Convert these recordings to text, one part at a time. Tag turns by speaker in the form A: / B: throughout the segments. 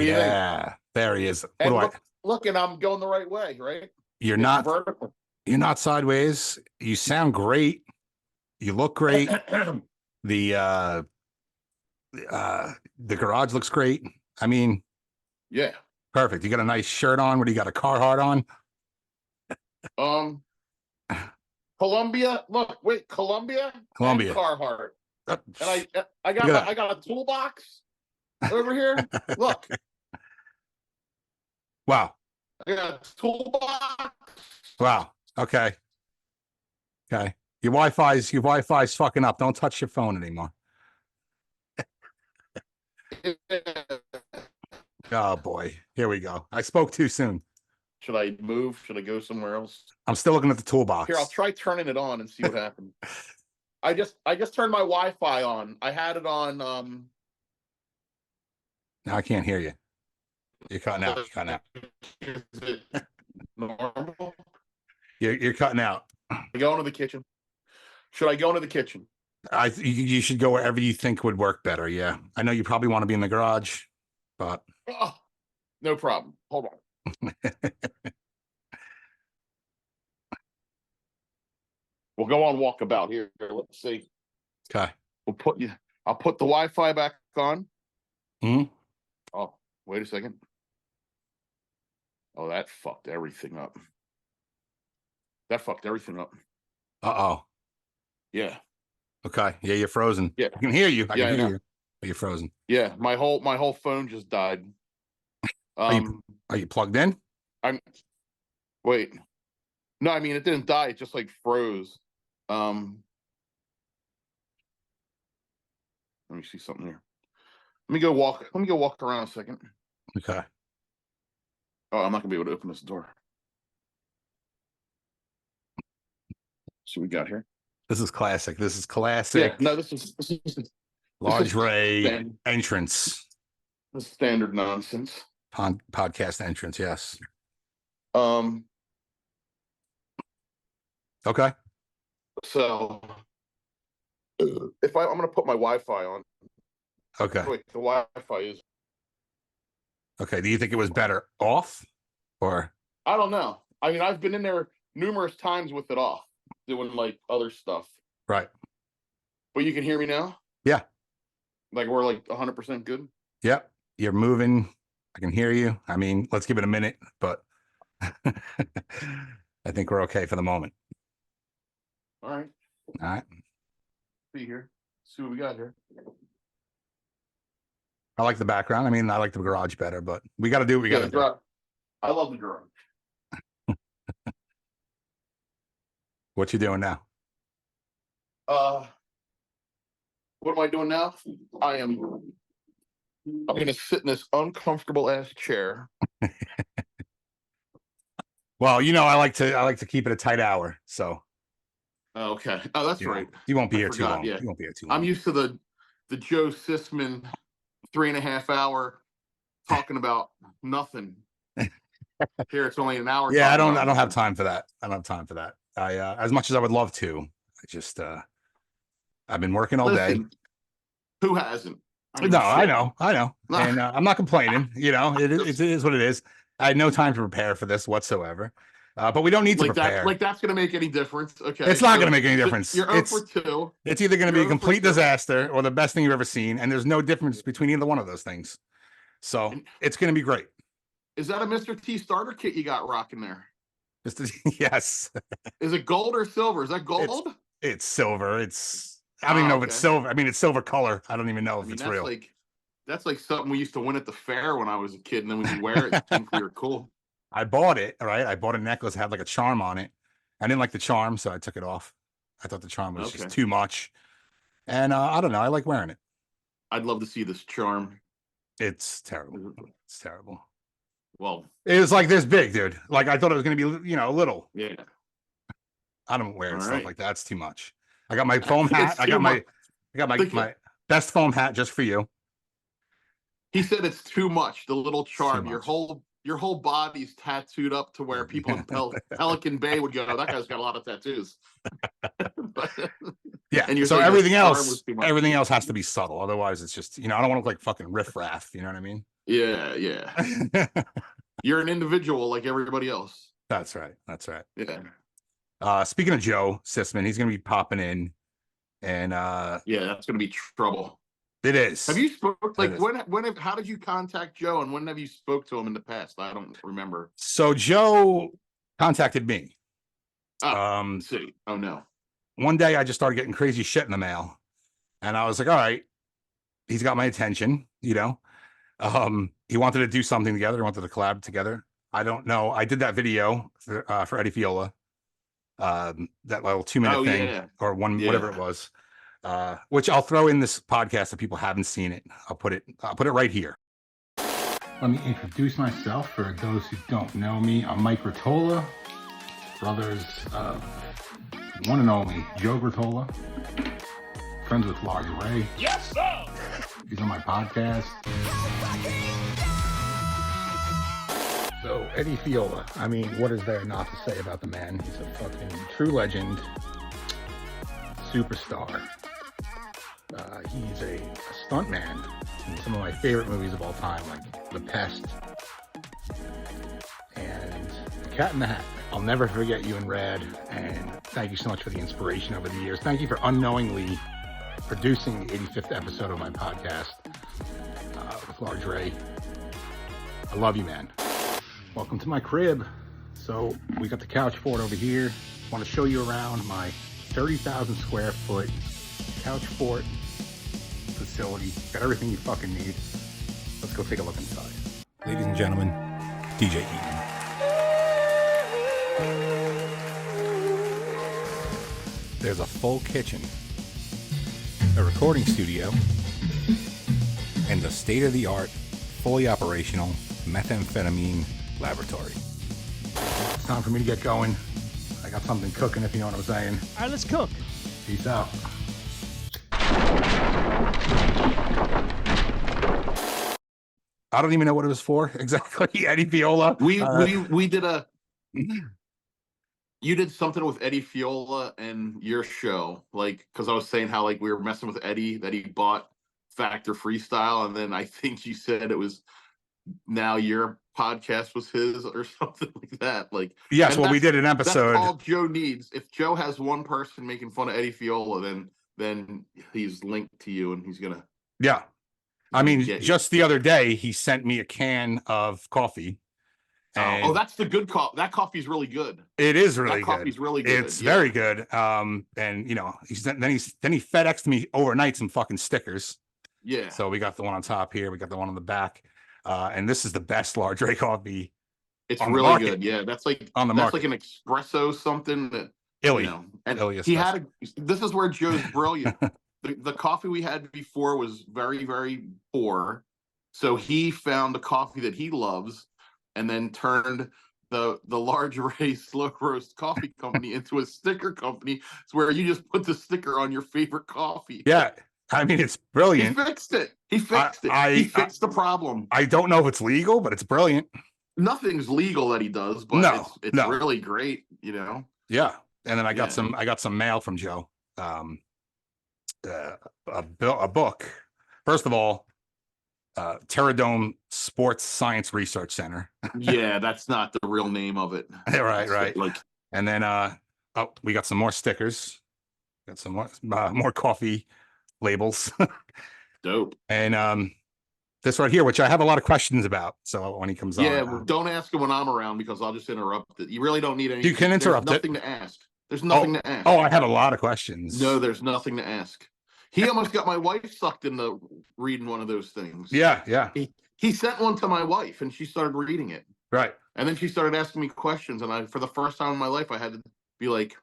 A: do you think?
B: Yeah, there he is. What
A: And
B: do
A: look, and I'm going the right way, right?
B: You're
A: It's
B: not
A: vertical.
B: You're not sideways. You sound great. You look great. The the garage looks great. I mean,
A: Yeah.
B: perfect. You got a nice shirt on. What do you got? A Carhartt
A: on? Columbia. Look, wait, Columbia and Carhartt. And I got a toolbox over here. Look.
B: Wow.
A: I got a toolbox.
B: Wow. Okay. Okay. Your Wi-Fi's fucking up. Don't touch your phone anymore. Oh boy. Here we go. I spoke too soon.
A: Should I move? Should I go somewhere else?
B: I'm still looking at the toolbox.
A: Here, I'll try turning it on and see what happens. I just turned my Wi-Fi on. I had it on.
B: Now I can't hear you. You're cutting out. You're cutting out.
A: Is it normal?
B: You're cutting out.
A: I go into the kitchen. Should I go into the kitchen?
B: You should go wherever you think would work better. Yeah, I know you probably want to be in the garage, but
A: no problem. Hold on. We'll go on walkabout here. Let's see.
B: Okay.
A: I'll put the Wi-Fi back on.
B: Hmm.
A: Oh, wait a second. Oh, that fucked everything up.
B: Uh-oh.
A: Yeah.
B: Okay. Yeah, you're frozen.
A: Yeah.
B: I can hear you. I can hear you. But you're frozen.
A: Yeah, my whole phone just died.
B: Are you plugged in?
A: Wait. No, I mean it didn't die, it just like froze. Let me see something here. Let me go walk around a second.
B: Okay.
A: Oh, I'm not gonna be able to open this door. See what we got here.
B: This is classic. This is classic.
A: Yeah, no, this is
B: large ray entrance.
A: The standard nonsense.
B: Podcast entrance, yes.
A: Okay. So if I'm gonna put my Wi-Fi on.
B: Okay.
A: Wait, the Wi-Fi is.
B: Okay. Do you think it was better off, or?
A: I don't know. I mean, I've been in there numerous times with it off, doing like other stuff.
B: Right.
A: But you can hear me now?
B: Yeah.
A: Like we're like 100% good?
B: Yep. You're moving. I can hear you. I mean, let's give it a minute, but I think we're okay for the moment.
A: All right.
B: All right.
A: See here. See what we got here.
B: I like the background. I mean, I like the garage better, but we got to do what we got to do.
A: I love the garage.
B: What you doing now?
A: What am I doing now? I'm gonna sit in this uncomfortable ass chair.
B: Well, you know, I like to keep it a tight hour, so.
A: Okay. Oh, that's right.
B: You won't be here too long. Yeah. You won't be here too long.
A: I'm used to the Joe Cicman 3.5 hour talking about nothing. Here it's only an hour.
B: Yeah, I don't have time for that. I don't have time for that. As much as I would love to, I just I've been working all day.
A: Who hasn't?
B: No, I know. And I'm not complaining. You know, it is what it is. I had no time to prepare for this whatsoever. But we don't need to prepare.
A: That's going to make any difference. Okay.
B: It's not going to make any difference.
A: You're 0 for 2.
B: It's either going to be a complete disaster or the best thing you've ever seen. And there's no difference between either one of those things. So it's going to be great.
A: Is that a Mr. T starter kit you got rocking there?
B: Yes.
A: Is it gold or silver? Is that gold?
B: It's silver. I don't even know if it's silver. I mean, it's silver color. I don't even know if it's real.
A: That's like something we used to win at the fair when I was a kid, and then when you wear it, you think we were cool.
B: I bought it, right? I bought a necklace that had like a charm on it. I didn't like the charm, so I took it off. I thought the charm was just too much. And I don't know. I like wearing it.
A: I'd love to see this charm.
B: It's terrible. It's terrible.
A: Well,
B: it was like this big, dude. Like I thought it was going to be, you know, little.
A: Yeah.
B: I don't wear stuff like that. It's too much. I got my foam hat. I got my best foam hat just for you.
A: He said it's too much. The little charm. Your whole body's tattooed up to where people in Pelican Bay would go, that guy's got a lot of tattoos.
B: Yeah. And so everything else has to be subtle. Otherwise, it's just, you know, I don't want to look like fucking riffraff. You know what I mean?
A: Yeah, yeah. You're an individual like everybody else.
B: That's right. That's right.
A: Yeah.
B: Speaking of Joe Cicman, he's gonna be popping in, and
A: yeah, that's gonna be trouble.
B: It is.
A: Have you spoke like how did you contact Joe, and when have you spoke to him in the past? I don't remember.
B: So Joe contacted me.
A: Oh, see. Oh no.
B: One day I just started getting crazy shit in the mail, and I was like, all right, he's got my attention, you know. He wanted to do something together, he wanted to collab together. I don't know. I did that video for Eddie Fiola. That little 2-minute thing, or whatever it was. Which I'll throw in this podcast if people haven't seen it. I'll put it right here. Let me introduce myself for those who don't know me. I'm Mike Gruttola, brothers one and only Joe Gruttola, friends with Large Ray. Yes, sir. He's on my podcast. So Eddie Fiola, I mean, what is there not to say about the man? He's a fucking true legend, superstar. He's a stuntman in some of my favorite movies of all time, like The Pest and The Cat in the Hat. I'll never forget you and Rad, and thank you so much for the inspiration over the years. Thank you for unknowingly producing the 85th episode of my podcast with Large Ray. I love you, man. Welcome to my crib. So we got the couch fort over here. I want to show you around my 30,000 square foot couch fort facility. Got everything you fucking need. Let's go take a look inside. Ladies and gentlemen, DJ Eaton. There's a full kitchen, a recording studio, and the state-of-the-art, fully operational methamphetamine laboratory. It's time for me to get going. I got something cooking, if you know what I'm saying.
C: All right, let's cook.
B: Peace out. I don't even know what it was for exactly. Eddie Fiola.
A: We did a. You did something with Eddie Fiola and your show, like, because I was saying how like we were messing with Eddie, that he bought Factor Freestyle, and then I think you said it was now your podcast was his or something like that. Like,
B: yes, well, we did an episode.
A: That's all Joe needs. If Joe has one person making fun of Eddie Fiola, then he's linked to you, and he's gonna.
B: Yeah, I mean, just the other day he sent me a can of coffee.
A: Oh, that's the good coffee. That coffee's really good.
B: It is really good.
A: Coffee's really good.
B: It's very good. And you know, he FedExed me overnight some fucking stickers.
A: Yeah.
B: So we got the one on top here. We got the one on the back. And this is the best Large Ray coffee.
A: It's really good. Yeah, that's like on the market. Like an espresso something that
B: Illy.
A: You know, and he had this is where Joe's brilliant. The coffee we had before was very, very poor. So he found a coffee that he loves, and then turned the Large Ray Slow Roast Coffee Company into a sticker company. It's where you just put the sticker on your favorite coffee.
B: Yeah. I mean, it's brilliant.
A: He fixed it. He fixed it. He fixed the problem.
B: I don't know if it's legal, but it's brilliant.
A: Nothing's legal that he does, but it's really great, you know?
B: Yeah. And then I got some mail from Joe. A book. First of all, Terradome Sports Science Research Center.
A: Yeah, that's not the real name of it.
B: Right. Like, and then we got some more stickers. Got some more coffee labels.
A: Dope.
B: And this right here, which I have a lot of questions about. So when he comes on.
A: Yeah, don't ask him when I'm around, because I'll just interrupt it. You really don't need anything.
B: You can interrupt.
A: There's nothing to ask. There's nothing to ask.
B: Oh, I have a lot of questions.
A: No, there's nothing to ask. He almost got my wife sucked into reading one of those things.
B: Yeah.
A: He sent one to my wife, and she started reading it.
B: Right.
A: And then she started asking me questions, and for the first time in my life, I had to be like,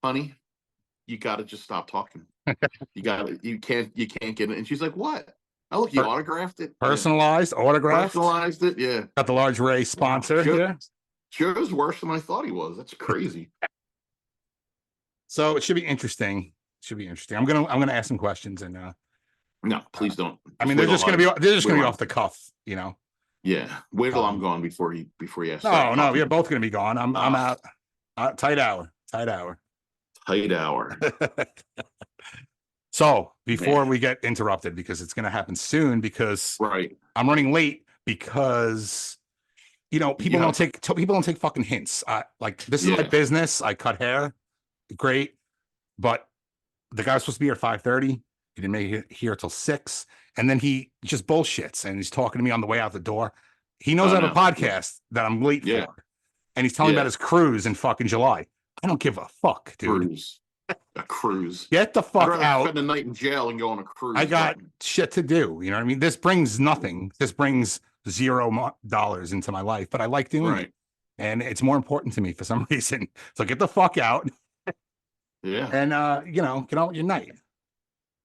A: honey, you got to just stop talking. You can't get it. And she's like, what? Oh, look, you autographed it.
B: Personalized, autographed.
A: Personalized it, yeah.
B: Got the Large Ray sponsor here.
A: Joe's worse than I thought he was. That's crazy.
B: So it should be interesting. I'm gonna ask some questions, and
A: no, please don't.
B: I mean, they're just gonna be off the cuff, you know.
A: Yeah, wait till I'm gone before you ask.
B: No, we're both gonna be gone. I'm out. Tight hour.
A: So
B: So before
A: Man.
B: we get interrupted, because it's going to happen soon, because
A: Right.
B: I'm running late because, people don't take fucking hints. Like, this is my business. I cut hair. Great. But the guy was supposed to be here at 5:30. He didn't make it here till 6. And then he just bullshits and he's talking to me on the way out the door. He knows I have a podcast that I'm late for. And he's telling me about his cruise in fucking July. I don't give a fuck, dude.
A: A cruise.
B: Get the fuck
A: I'd
B: out.
A: Spend the night in jail and go on a cruise.
B: I got shit to do. You know what I mean? This brings nothing. This brings $0 into my life, but I like doing it. And it's more important to me for some reason. So get the fuck out.
A: Yeah.
B: And, get on with your night.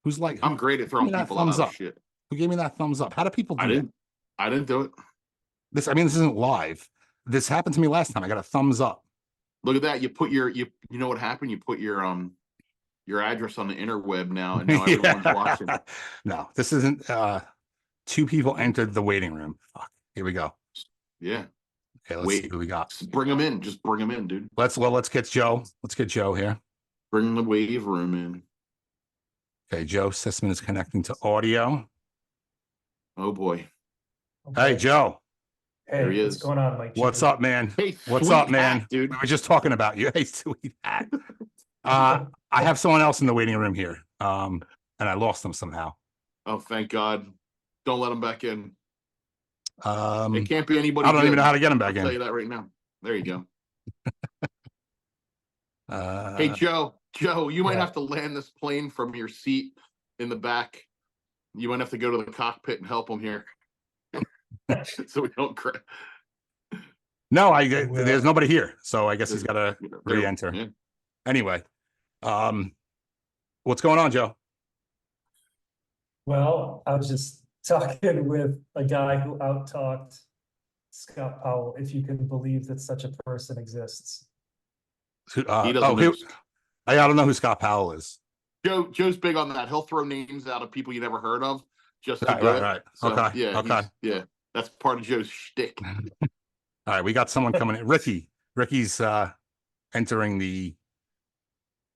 B: Who's like,
A: I'm great at throwing people out of shit.
B: Who gave me that thumbs up? How do people do that?
A: I didn't do it.
B: This isn't live. This happened to me last time. I got a thumbs up.
A: Look at that. You put you know what happened? You put your address on the interweb now, and now everyone's watching.
B: No, this isn't. 2 people entered the waiting room. Fuck. Here we go.
A: Yeah.
B: Okay, let's see who we got.
A: Just bring them in. Just bring them in, dude.
B: Let's get Joe. Let's get Joe here.
A: Bring the wave room in.
B: Okay, Joe Cicman is connecting to audio.
A: Oh boy.
B: Okay. Hey, Joe.
C: Hey, what's going on, Mike?
B: What's up, man?
A: Hey,
B: what's up, man?
A: Hat, dude.
B: We were just talking about you. Hey, sweet hat. I have someone else in the waiting room here. And I lost them somehow.
A: Oh, thank God. Don't let them back in.
B: It
A: can't be anybody.
B: I don't even know how to get them back in.
A: I'll tell you that right now. There you go. Hey, Joe, you might have to land this plane from your seat in the back. You might have to go to the cockpit and help him here. So we don't crash.
B: No, there's nobody here. So I guess he's got to re-enter. Yeah. Anyway, what's going on, Joe?
C: Well, I was just talking with a guy who out-talked Scott Powell, if you can believe that such a person exists.
A: He doesn't
B: I don't know who Scott Powell is.
A: Joe's big on that. He'll throw names out of people you never heard of just to do it.
B: Right.
A: So,
B: okay.
A: Yeah.
B: Okay.
A: Yeah. That's part of Joe's shtick.
B: All right. We got someone coming in. Ricky's entering the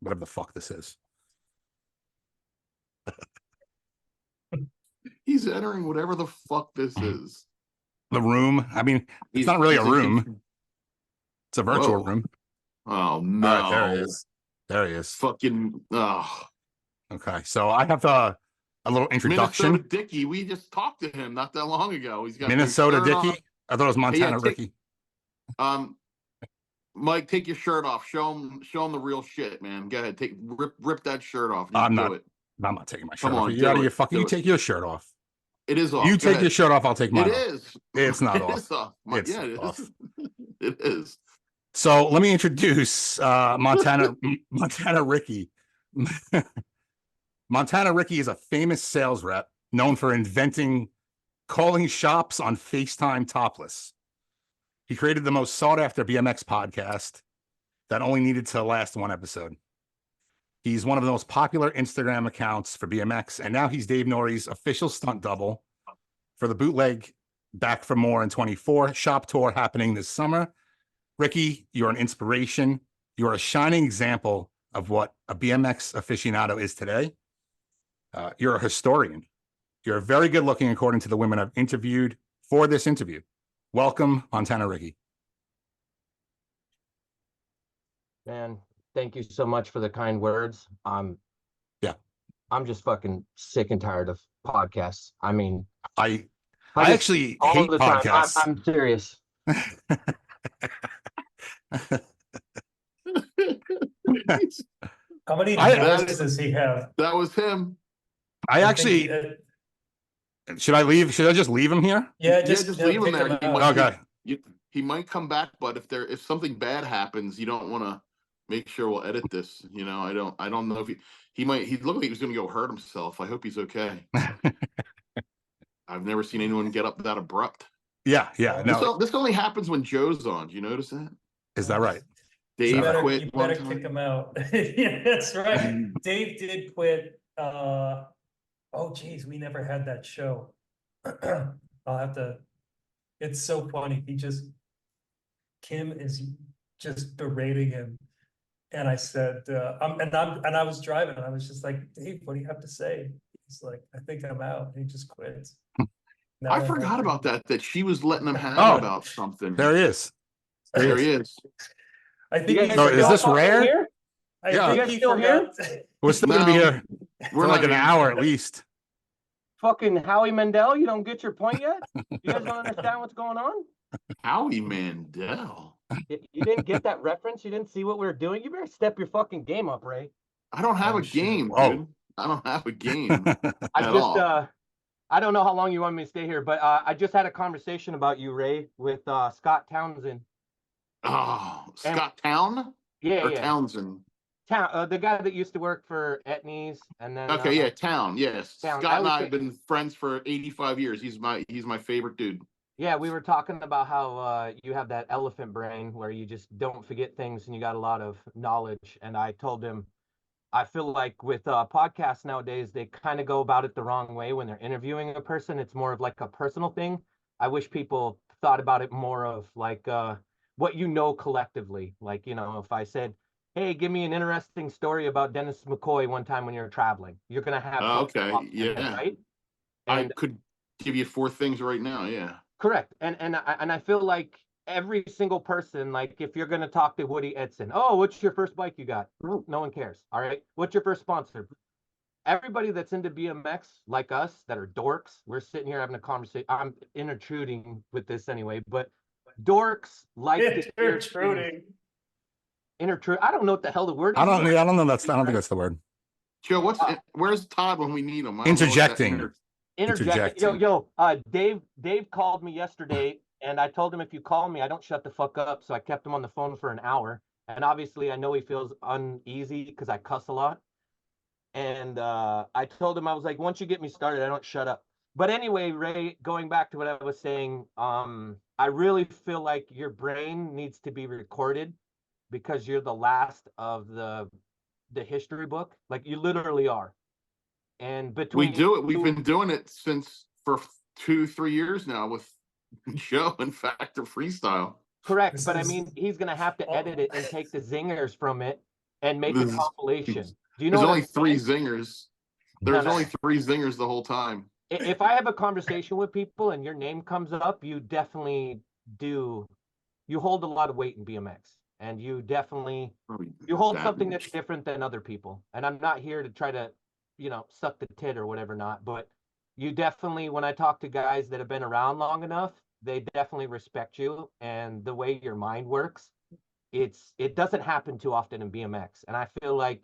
B: whatever the fuck this is.
A: He's entering whatever the fuck this is.
B: The room. I mean, it's not really a room. It's a virtual room.
A: Oh no!
B: Right, there he is.
A: Fucking. Oh.
B: Okay, so I have a little introduction.
A: Minnesota Dickie. We just talked to him not that long ago. He's got
B: Minnesota Dickie. I thought it was Montana Ricky.
A: Mike, take your shirt off. Show him the real shit, man. Go ahead, rip that shirt off.
B: I'm not taking my shirt off.
A: You out of your
B: fucking. You take your shirt off.
A: It is off.
B: You take your shirt off. I'll take mine.
A: It is.
B: It's not off.
A: It's off.
B: Yeah,
A: it is. It is.
B: So let me introduce Montana Ricky. Montana Ricky is a famous sales rep known for inventing calling shops on FaceTime topless. He created the most sought after BMX podcast that only needed to last one episode. He's one of the most popular Instagram accounts for BMX, and now he's Dave Norrie's official stunt double for the Bootleg Back for More in 24 shop tour happening this summer. Ricky, you're an inspiration. You're a shining example of what a BMX aficionado is today. You're a historian. You're very good looking, according to the women I've interviewed for this interview. Welcome, Montana Ricky.
D: Man, thank you so much for the kind words. I'm just fucking sick and tired of podcasts. I mean,
B: I actually hate podcasts.
D: I'm serious.
C: How many divorces does he have?
A: That was him.
B: I actually should I leave? Should I just leave him here?
C: Yeah, just
A: leave him there.
B: Okay.
A: He might come back, but if something bad happens, you don't want to make sure we'll edit this. You know, I don't know if he looked like he was going to go hurt himself. I hope he's okay. I've never seen anyone get up that abrupt.
B: Yeah. No,
A: this only happens when Joe's on. Do you notice that?
B: Is that right?
A: Dave quit.
C: You better kick him out. Yeah, that's right. Dave did quit. Oh geez, we never had that show. I'll have to. It's so funny. Kim is just berating him And I said, and I was driving, and I was just like, Dave, what do you have to say? He's like, I think I'm out. And he just quits. Now
A: I
C: I'm
A: forgot
C: like,
A: about that she was letting him hang
B: Oh,
A: about something.
B: There he is.
A: There he is.
C: I think he's
B: So is this
D: fucking
B: rare?
D: here?
C: I
B: Yeah.
C: think
D: You guys
C: he
D: still
C: forgot.
B: We're still gonna be
A: No,
B: here
A: We're
B: for like
A: not
B: an
A: here.
B: hour at least.
D: Fucking Howie Mandel, you don't get your point yet? You guys don't understand what's going on?
A: Howie Mandel.
D: You didn't get that reference? You didn't see what we were doing? You better step your fucking game up, Ray.
A: I don't have
C: Oh,
A: a
C: shit.
A: game,
B: Whoa.
A: dude. I don't have a game
D: I
A: at
D: just
A: all.
D: I don't know how long you want me to stay here, but I just had a conversation about you, Ray, with Scott Townsend.
A: Oh,
D: And-
A: Scott Town
D: Yeah,
A: or
D: yeah.
A: Townsend?
D: The guy that used to work for Etnies, and then
A: Okay, yeah, Town. Yes,
D: Town.
A: Scott and
D: always
A: I
D: say-
A: have been friends for 85 years. He's my favorite dude.
D: Yeah, we were talking about how you have that elephant brain where you just don't forget things and you got a lot of knowledge. And I told him, I feel like with podcasts nowadays, they kind of go about it the wrong way when they're interviewing a person. It's more of like a personal thing. I wish people thought about it more of like what you know collectively. Like, you know, if I said, hey, give me an interesting story about Dennis McCoy one time when you were traveling, you're going to have something
A: Okay,
D: off in your head,
A: yeah.
D: right?
A: I
D: And
A: could give you 4 things right now. Yeah.
D: correct. And I feel like every single person, like if you're gonna talk to Woody Edson, oh, what's your first bike you got? No one cares. All right. What's your first sponsor? Everybody that's into BMX, like us, that are dorks, we're sitting here having a conversation. I'm intruding with this anyway, but dorks like to hear
C: Intruding.
D: intrude. I don't know what the hell the word is.
B: I don't know. I don't think that's the word.
A: Joe, where's Todd when we need him?
B: Interjecting.
D: Interject. Dave called me yesterday, and I told him if you call me, I don't shut the fuck up. So I kept him on the phone for an hour. And obviously, I know he feels uneasy because I cuss a lot. And I told him, I was like, once you get me started, I don't shut up. But anyway, Ray, going back to what I was saying, I really feel like your brain needs to be recorded because you're the last of the history book. Like you literally are. And between
A: We do it. We've been doing it for 2-3 years now with Joe and Factor Freestyle.
D: correct,
C: This
D: but I
C: is-
D: mean, he's gonna have to edit it and take the zingers from it and make a
A: This is-
D: compilation. Do you know
A: There's
D: what
A: only
D: I'm
A: 3
D: saying?
A: zingers. There's
D: No.
A: only 3 zingers the whole time.
D: If I have a conversation with people and your name comes up, you definitely do. You hold a lot of weight in BMX, and you definitely you hold
A: That
D: something
A: much.
D: that's different than other people. And I'm not here to try to, suck the tit or whatever not, but you definitely, when I talk to guys that have been around long enough, they definitely respect you and the way your mind works. It doesn't happen too often in BMX, and I feel like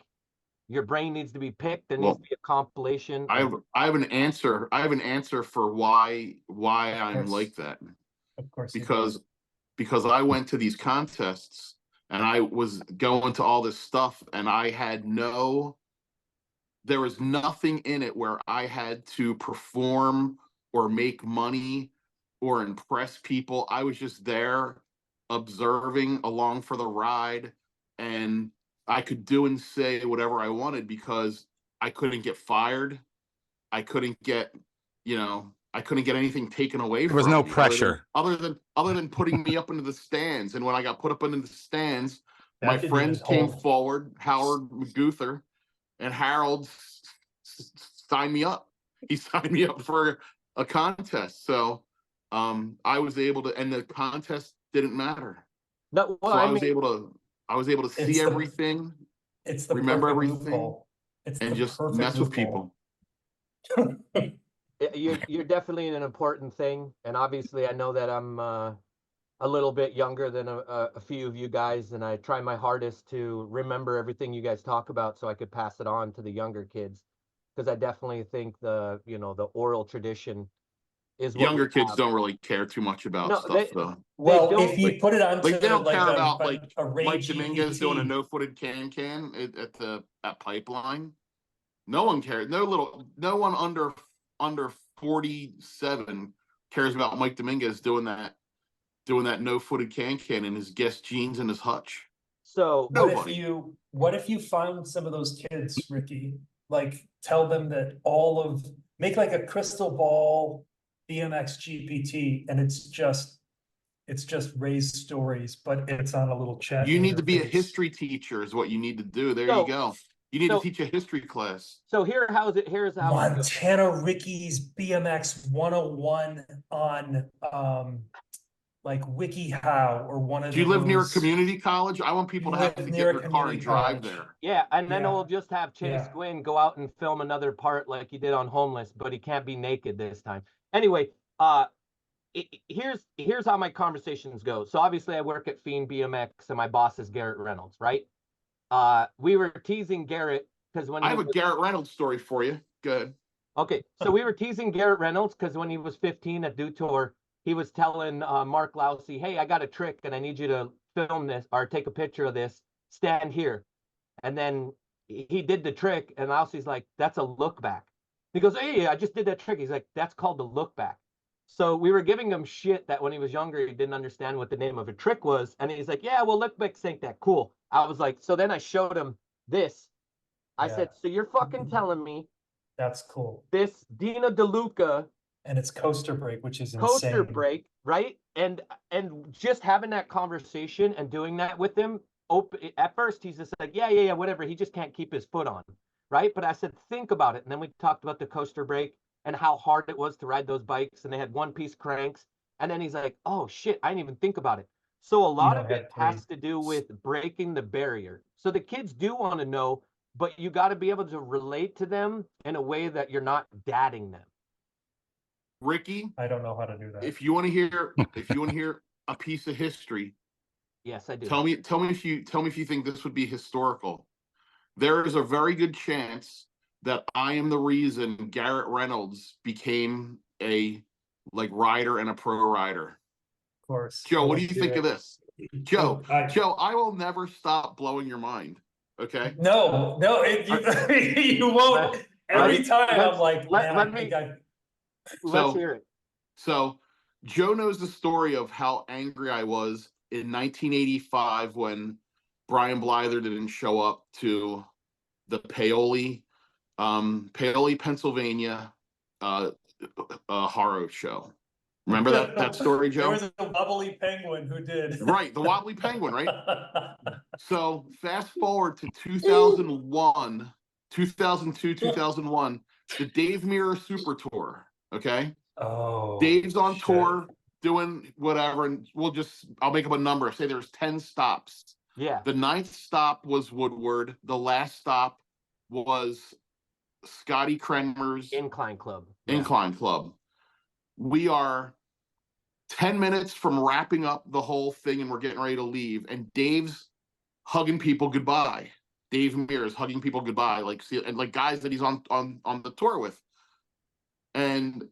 D: your brain needs to be picked. There needs to be a compilation.
A: I have an answer. I have an answer for why I'm
C: course.
A: like that.
C: Of course. you
A: Because I went to these contests and I was going to all this stuff and there was nothing in it where I had to perform or make money or impress people. I was just there observing along for the ride, and I could do and say whatever I wanted because I couldn't get fired. I couldn't get, I couldn't get anything taken away
B: There was
A: from
B: no
A: me
B: pressure.
A: other than putting me up into the stands. And when I got put up into the stands,
C: That
A: my
C: didn't
A: friends
C: even
A: came
C: hold.
A: forward, Howard McGuther and Harold signed me up. He signed me up for a contest. So I was able to, and the contest didn't matter.
D: No, well,
A: So
D: I
A: I was
D: mean,
A: able to
C: It's
A: see
C: the-
A: everything
C: It's the
A: remember
C: perfect
A: everything
C: loophole. It's
A: and
C: the
A: just
C: perfect
A: mess with
C: loophole.
A: people.
D: you're definitely an important thing, and obviously, I know that I'm a little bit younger than a few of you guys, and I try my hardest to remember everything you guys talk about so I could pass it on to the younger kids, because I definitely think the oral tradition is what
A: Younger
D: we
A: kids
D: have.
A: don't really care too much about
D: No,
A: stuff though.
C: Well,
D: don't-
C: if you put it onto
A: Like they don't care about
C: a Ray
A: Mike Dominguez doing a
C: GPT,
A: no-footed can at Pipeline. No one cares. No one under 47 cares about Mike Dominguez doing that no-footed can in his Guess jeans and his hutch.
D: So
A: Nobody.
C: what if you found some of those kids, Ricky, like tell them that make like a crystal ball BMX GPT, and it's just It's just Ray's stories, but it's on a little chat.
A: You need to be a
C: interface.
A: history teacher is what you need to do. There
D: So-
A: you go. You need
D: so-
A: to teach a history class.
D: So here's how it goes.
C: Montana Ricky's BMX 101 on like WikiHow or one of
A: Do you live near a
C: those-
A: community college? I want people
C: You
A: to have
C: live
A: to
C: near
A: get
C: a
A: their car and
C: community
A: drive
C: college.
A: there.
D: Yeah, and then
C: Yeah.
D: we'll just have Chase
C: Yeah.
D: Gwynn go out and film another part like he did on Homeless, but he can't be naked this time. Anyway, here's how my conversations go. So obviously I work at Fiend BMX and my boss is Garrett Reynolds, right? We were teasing Garrett because when
A: I
D: he
A: have a
D: was,
A: Garrett Reynolds story for you. Good.
D: okay, so we were teasing Garrett Reynolds because when he was 15 at Do Tour, he was telling Mark Lousy, hey, I got a trick and I need you to film this or take a picture of this. Stand here. And then he did the trick, and Lousie's like, that's a look back. He goes, hey, I just did that trick. He's like, that's called the look back. So we were giving him shit that when he was younger, he didn't understand what the name of a trick was. And he's like, yeah, well, look backs ain't that cool. I was like, so then I showed him this. I
C: Yeah.
D: said, so you're fucking telling me
C: That's cool.
D: this Dina DeLuca
C: And it's coaster break, which is
D: coaster
C: insane.
D: break, right? And just having that conversation and doing that with him, at first he's just like, yeah, whatever. He just can't keep his foot on, right? But I said, think about it. And then we talked about the coaster break and how hard it was to ride those bikes. And they had one-piece cranks. And then he's like, oh, shit, I didn't even think about it. So a lot of it has to do with breaking the barrier. So the kids do want to know, but you got to be able to relate to them in a way that you're not dadding them.
A: Ricky,
C: I don't know how to do that.
A: if you want to hear a piece of history,
D: Yes, I do.
A: tell me if you think this would be historical. There is a very good chance that I am the reason Garrett Reynolds became a rider and a pro rider.
C: Of course.
A: Joe, what do you think of this? Joe, I will never stop blowing your mind. Okay.
C: No, you won't. Every time I'm like,
D: Let's hear it.
A: So Joe knows the story of how angry I was in 1985 when Brian Blyther didn't show up to the Paoli, Pennsylvania, horror show. Remember that story, Joe?
C: There was a wobbly penguin who did.
A: Right, the wobbly penguin, right? So fast forward to 2001, 2002, 2001, the Dave Mirra Super Tour. Okay.
C: Oh.
A: Dave's on
C: shit.
A: tour doing whatever, and I'll make up a number. Say there's 10 stops.
D: Yeah.
A: The 9th stop was Woodward. The last stop was Scotty Kremer's
D: Incline Club.
A: Incline Club. We are 10 minutes from wrapping up the whole thing and we're getting ready to leave. And Dave's hugging people goodbye. Dave Mirra's hugging people goodbye, like guys that he's on the tour with. And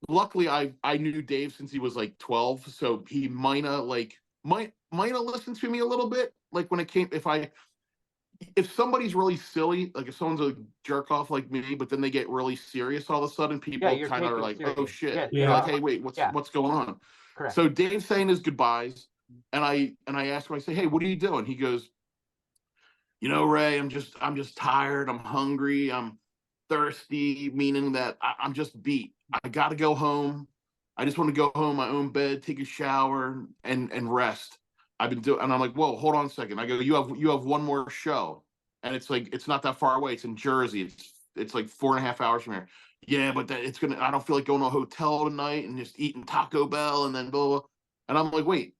A: luckily I knew Dave since he was like 12, so he might have listened to me a little bit. Like when it came, if somebody's really silly, like if someone's a jerk off like me, but then they get really serious all of a sudden, people kind of are like, oh shit.
D: Yeah.
A: Like, hey, wait, what's going on?
D: Correct.
A: So Dave's saying his goodbyes, and I asked him, I say, hey, what are you doing? He goes, you know, Ray, I'm just tired, I'm hungry, I'm thirsty, meaning that I'm just beat. I gotta go home. I just want to go home, my own bed, take a shower, and rest. I've been doing, and I'm like, whoa, hold on a second. I go, you have one more show, and it's not that far away. It's in Jersey. It's like 4.5 hours from here. Yeah, but I don't feel like going to a hotel tonight and just eating Taco Bell and then blah, blah. And I'm like, wait,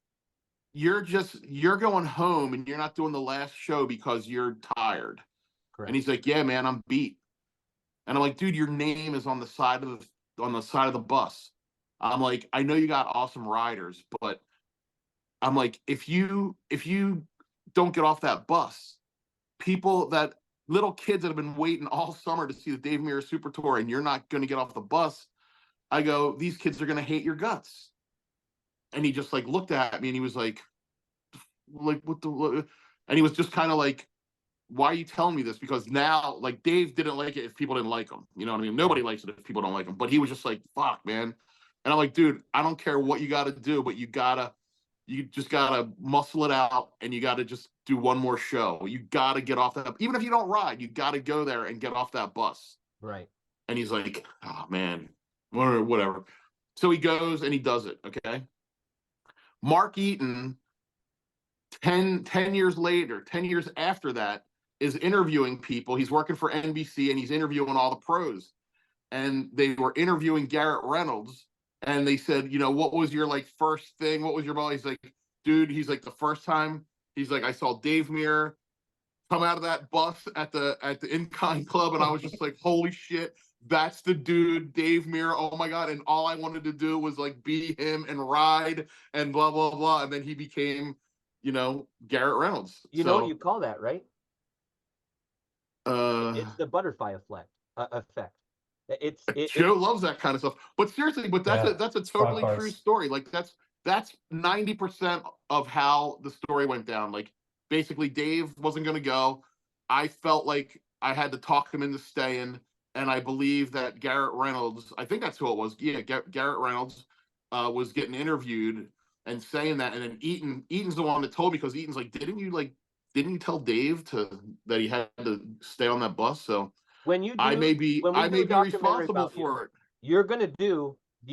A: you're going home and you're not doing the last show because you're tired.
D: Correct.
A: And he's like, yeah, man, I'm beat. And I'm like, dude, your name is on the side of the bus. I'm like, I know you got awesome riders, but I'm like, if you don't get off that bus, little kids that have been waiting all summer to see the Dave Mirra Super Tour, and you're not going to get off the bus, I go, these kids are going to hate your guts. And he just like looked at me and he was like what and he was just kind of like, why are you telling me this? Because now, like, Dave didn't like it if people didn't like him. You know what I mean? Nobody likes it if people don't like him. But he was just like, fuck, man. And I'm like, dude, I don't care what you got to do, but you just got to muscle it out, and you got to just do one more show. You got to get off that. Even if you don't ride, you got to go there and get off that bus.
D: Right.
A: And he's like, oh, man, whatever. So he goes and he does it, okay? Mark Eaton, 10 years later, 10 years after that, is interviewing people. He's working for NBC and he's interviewing all the pros. And they were interviewing Garrett Reynolds, and they said, you know, what was your like first thing? What was your ball? He's like, dude, he's like, the first time, he's like, I saw Dave Muir come out of that bus at the In-Kind Club, and I was just like, holy shit, that's the dude, Dave Muir. Oh my god. And all I wanted to do was like be him and ride and blah blah blah. And then he became, you know, Garrett Reynolds.
D: You know what you call that, right?
A: It's
D: the butterfly effect.
A: Joe loves that kind of stuff. But seriously, but that's a totally true story. Like that's 90% of how the story went down. Like basically Dave wasn't going to go. I felt like I had to talk him into staying, and I believe that Garrett Reynolds, I think that's who it was. Yeah, Garrett Reynolds was getting interviewed and saying that, and then Eaton's the one that told me, because Eaton's like, didn't you tell Dave that he had to stay on that bus? So
D: when you do,
A: I may be responsible for it.
D: You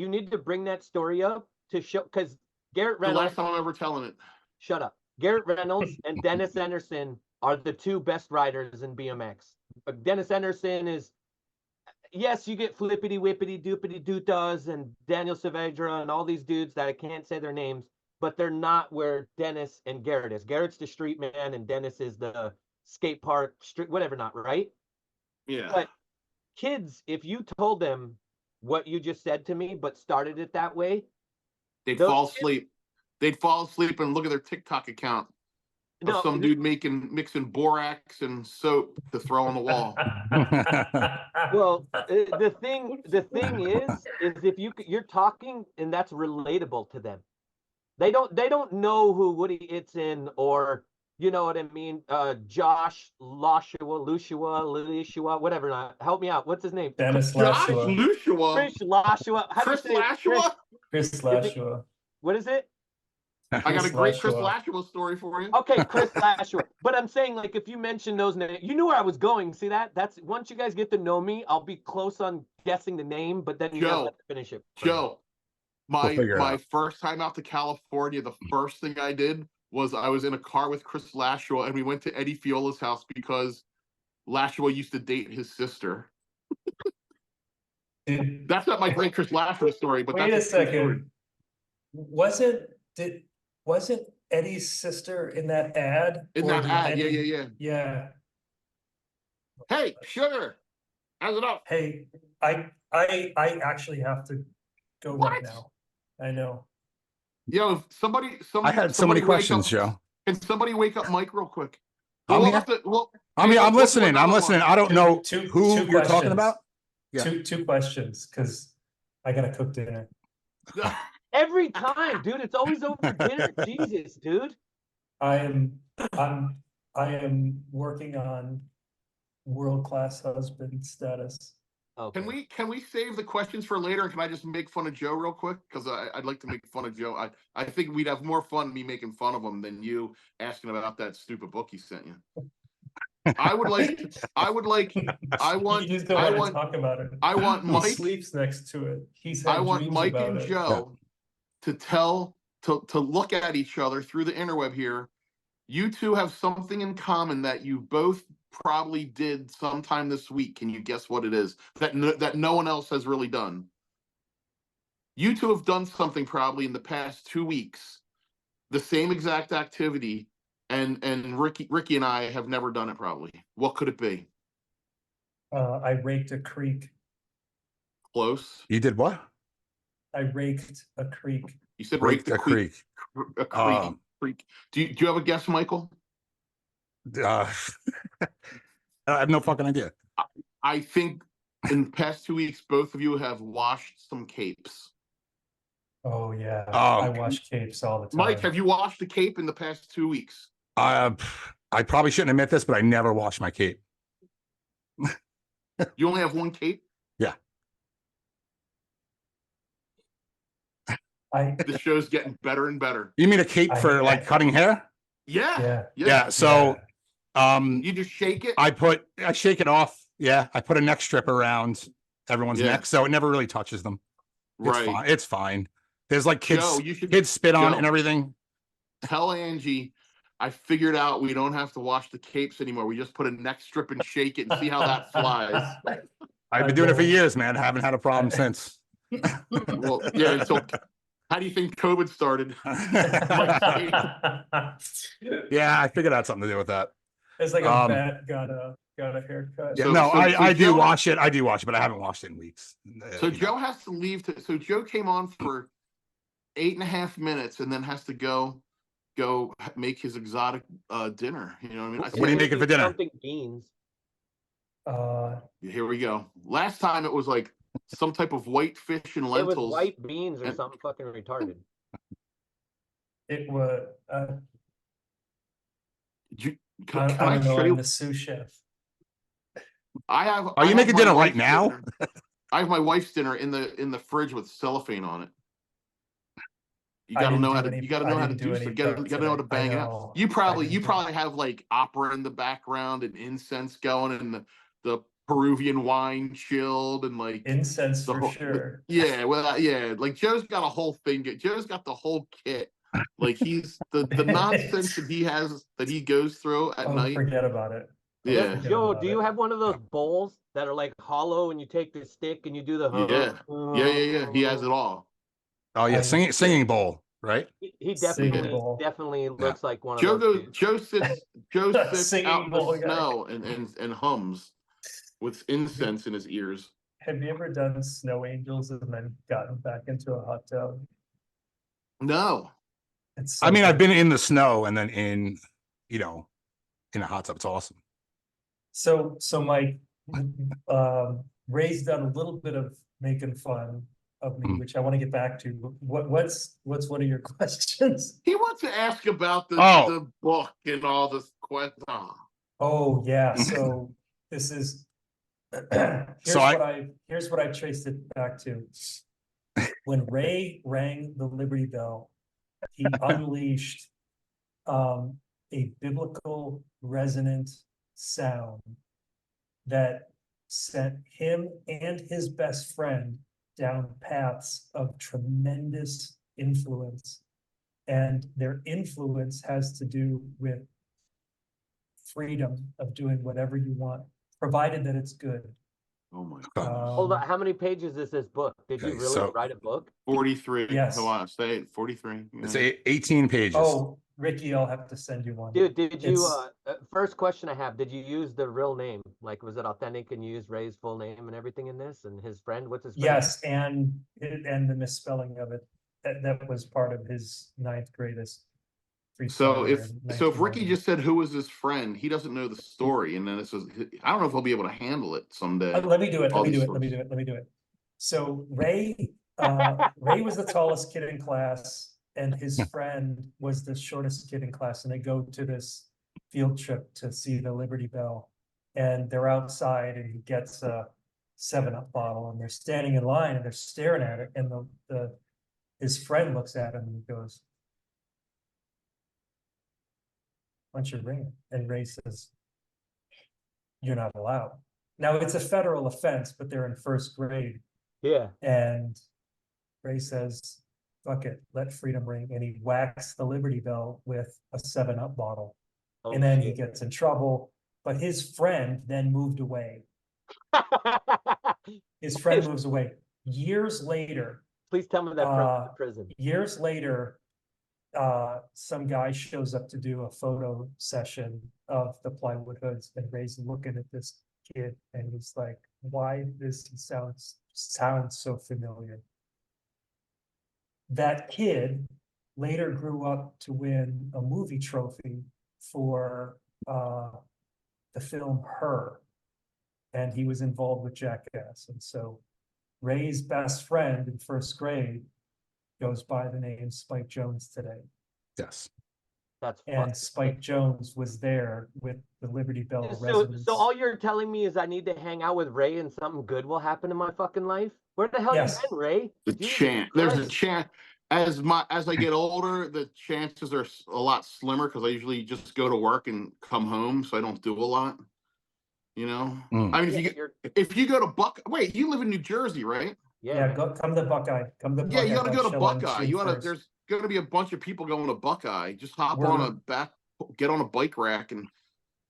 D: need to bring that story up to show, because Garrett Reynolds.
A: The last time I'm ever telling it.
D: Shut up. Garrett Reynolds and Dennis Anderson are the two best riders in BMX. Dennis Anderson is, yes, you get Flippity Whippity Doopity Dootas and Daniel Saavedra and all these dudes that I can't say their names, but they're not where Dennis and Garrett is. Garrett's the street man and Dennis is the skate park, street, whatever, not right?
A: Yeah.
D: But kids, if you told them what you just said to me, but started it that way,
A: they'd fall asleep. They'd fall asleep and look at their TikTok account of some dude mixing borax and soap to throw on the wall.
D: Well, the thing is if you're talking and that's relatable to them. They don't know who Woody Itzin or, you know what I mean, Josh Lushua, whatever. Not help me out. What's his name?
C: Dennis
A: Josh
C: Lashua.
A: Lushua.
D: Chris Lashua.
A: Chris Lashua.
C: Chris Lashua.
D: What is it?
A: I got a great Chris Lashua story for you.
D: Okay, Chris Lashua. But I'm saying, like, if you mention those names, you knew where I was going. See that? That's once you guys get to know me, I'll be close on guessing the name, but then you have to finish it.
A: Joe, my first time out to California, the first thing I did was I was in a car with Chris Lashua, and we went to Eddie Fiola's house because Lashua used to date his sister. That's not my great Chris Lashua story, but
C: wait
A: that's
C: a second. Wasn't Eddie's sister in that ad?
A: In that ad, yeah. Hey, sugar, how's it up?
C: Hey, I actually have to go right now. I know.
A: Yo, somebody.
B: I had so many questions, Joe.
A: Can somebody wake up Mike real quick?
B: I'm listening. I don't know who you're talking about. Yeah.
C: Two questions, because I gotta cook dinner.
D: Every time, dude, it's always over dinner. Jesus, dude.
C: I am working on world-class husband status.
D: Okay.
A: Can we save the questions for later? And can I just make fun of Joe real quick? Because I'd like to make fun of Joe. I think we'd have more fun me making fun of him than you asking about that stupid book he sent you. I want
C: You just don't want to talk about it.
A: I want Mike.
C: He sleeps next to it.
A: I want Mike and Joe to look at each other through the interweb here. You two have something in common that you both probably did sometime this week. Can you guess what it is that no one else has really done? You two have done something probably in the past 2 weeks, the same exact activity, and Ricky and I have never done it probably. What could it be?
C: I raked a creek.
B: Close. You did what?
C: I raked a creek.
A: You said raked a creek. A creek.
B: Creek.
A: Do you have a guess, Michael?
B: I have no fucking idea.
A: I think in the past 2 weeks, both of you have washed some capes.
C: Oh yeah.
B: Oh,
C: I wash capes all the time.
A: Mike, have you washed a cape in the past 2 weeks?
B: I probably shouldn't admit this, but I never wash my cape.
A: You only have one cape?
B: Yeah.
A: The show's getting better and better.
B: You mean a cape for like cutting hair?
A: Yeah.
B: So
A: you just shake it?
B: I shake it off. Yeah. I put a neck strip around everyone's neck, so it never really touches them. It's fine. There's like
A: Joe, you should
B: kids spit on it
A: Joe,
B: and everything.
A: tell Angie I figured out we don't have to wash the capes anymore. We just put a neck strip and shake it and see how that flies.
B: I've been doing it for years, man. I haven't had a problem since.
A: Well, yeah, until how do you think COVID started?
B: Yeah, I figured out something to do with that.
C: It's like a vet got a haircut.
B: Yeah,
A: So-
B: no,
A: so
B: I do
A: Joe-
B: wash it. I do wash it, but I haven't washed it in weeks.
A: So
B: You know.
A: Joe has to leave. So Joe came on for 8.5 minutes and then has to go make his exotic dinner. You know what I mean?
B: What are you making for dinner?
D: Something beans.
A: Here we go. Last time it was like some type of white fish and
D: It
A: lentils.
D: was white beans or
A: and-
D: something fucking retarded.
C: It was.
A: Can
C: I
A: I
C: don't know.
A: show
C: I'm
A: you?
C: the sous chef.
A: I have.
B: Are
A: I
B: you
A: have
B: making
A: my
B: dinner right
A: wife's
B: now?
A: dinner. I have my wife's dinner in the fridge with cellophane on it. You
C: I
A: gotta
C: didn't
A: know
C: do
A: how to.
C: any-
A: You gotta
C: I
A: know how to
C: didn't do
A: do
C: any
A: stuff. You
C: prep
A: gotta know how to
C: today. I
A: bang it
C: know.
A: out. You
C: I
A: probably
C: didn't do-
A: have like opera in the background and incense going and the Peruvian wine chilled and like
C: Incense
A: the
C: for
A: whole-
C: sure.
A: Yeah, well, yeah. Like Joe's got a whole thing. Joe's got the whole kit. Like he's the nonsense that he has that he goes through at
C: Oh,
A: night.
C: forget about it.
A: Yeah.
C: Forget
D: Joe,
C: about
D: do you
C: it.
D: have one of those bowls that are like hollow and you take the stick and you do the
A: Yeah. He has it all.
B: Oh yeah,
C: I-
B: singing bowl, right?
D: He
C: Singing bowl.
D: definitely looks like one of
A: Joe
D: those
A: goes.
D: dudes.
A: Joe sits
C: Singing
A: out in
C: bowl
A: the
C: guy.
A: snow and hums with incense in his ears.
C: Have you ever done snow angels and then gotten back into a hot tub?
A: No.
C: It's
B: I mean, I've
C: good.
B: been in the snow and then in a hot tub. It's awesome.
C: So Mike, Ray's done a little bit of making fun of me, which I want to get back to. What's one of your questions?
A: He wants to ask about
B: Oh.
A: the book and all this question.
C: Oh yeah, so this is here's what I traced it back to. When Ray rang the Liberty Bell, he unleashed a biblical resonant sound that sent him and his best friend down paths of tremendous influence. And their influence has to do with freedom of doing whatever you want, provided that it's good.
A: Oh my
B: God.
A: God.
D: Hold on, how many pages is this book? Did you
B: Okay,
D: really
B: so-
D: write a book?
A: 43.
C: Yes.
A: Hold on, say it. 43.
B: It's
A: Yeah.
B: 18 pages.
C: Oh, Ricky, I'll have to send you one.
D: Dude, did you,
C: It's-
D: first question I have, did you use the real name? Like, was it authentic and you used Ray's full name and everything in this and his friend? What's his friend?
C: Yes, and the misspelling of it, that was part of his ninth greatest.
A: So
C: freestyler
A: if
C: in
A: Ricky
C: 1990.
A: just said who was his friend, he doesn't know the story, and then it says I don't know if he'll be able to handle it someday.
C: Let me do it,
A: all
C: let me
A: these
C: do it, let me
A: stories.
C: do it, let me do it. So Ray was the tallest kid in class, and his friend was the shortest kid in class, and they go to this field trip to see the Liberty Bell. And they're outside, and he gets a 7-Up bottle, and they're standing in line, and they're staring at it, and his friend looks at him and he goes, "Why don't you ring it?" And Ray says, "You're not allowed." Now, it's a federal offense, but they're in first grade.
D: Yeah.
C: And Ray says, "Fuck it, let freedom ring." And he whacks the Liberty Bell with a 7-Up bottle.
D: Oh,
C: And then he
D: shit.
C: gets in trouble. But his friend then moved away. His friend moves away. Years later,
D: Please tell me that from the prison.
C: some guy shows up to do a photo session of the Plywood Hoods, and Ray's looking at this kid and he's like, "Why does he sounds so familiar?" That kid later grew up to win a movie trophy for the film Her, and he was involved with Jackass. And so Ray's best friend in first grade goes by the name Spike Jones today.
B: Yes.
D: That's
C: And
D: fucking
C: Spike Jones was there with the Liberty Bell
D: So,
C: residents.
D: so all you're telling me is I need to hang out with Ray and something good will happen in my fucking life? Where the hell
C: Yes.
D: you been, Ray?
A: The
D: Jesus
A: chance. There's a
D: Christ.
A: chance. As I get older, the chances are a lot slimmer because I usually just go to work and come home, so I don't do a lot. You know,
B: Mm.
A: I mean,
D: Yeah, but
A: if you go to wait, you live in New Jersey, right?
C: Yeah, come to Buckeye. Come to
A: Yeah,
C: Buckeye
A: you gotta
C: Bike
A: go to
C: Show on
A: Buckeye.
C: June
A: You gotta.
C: 1st.
A: There's gonna be a bunch of people going to Buckeye. Just hop
C: We're
A: on
C: the-
A: a back, get on a bike rack, and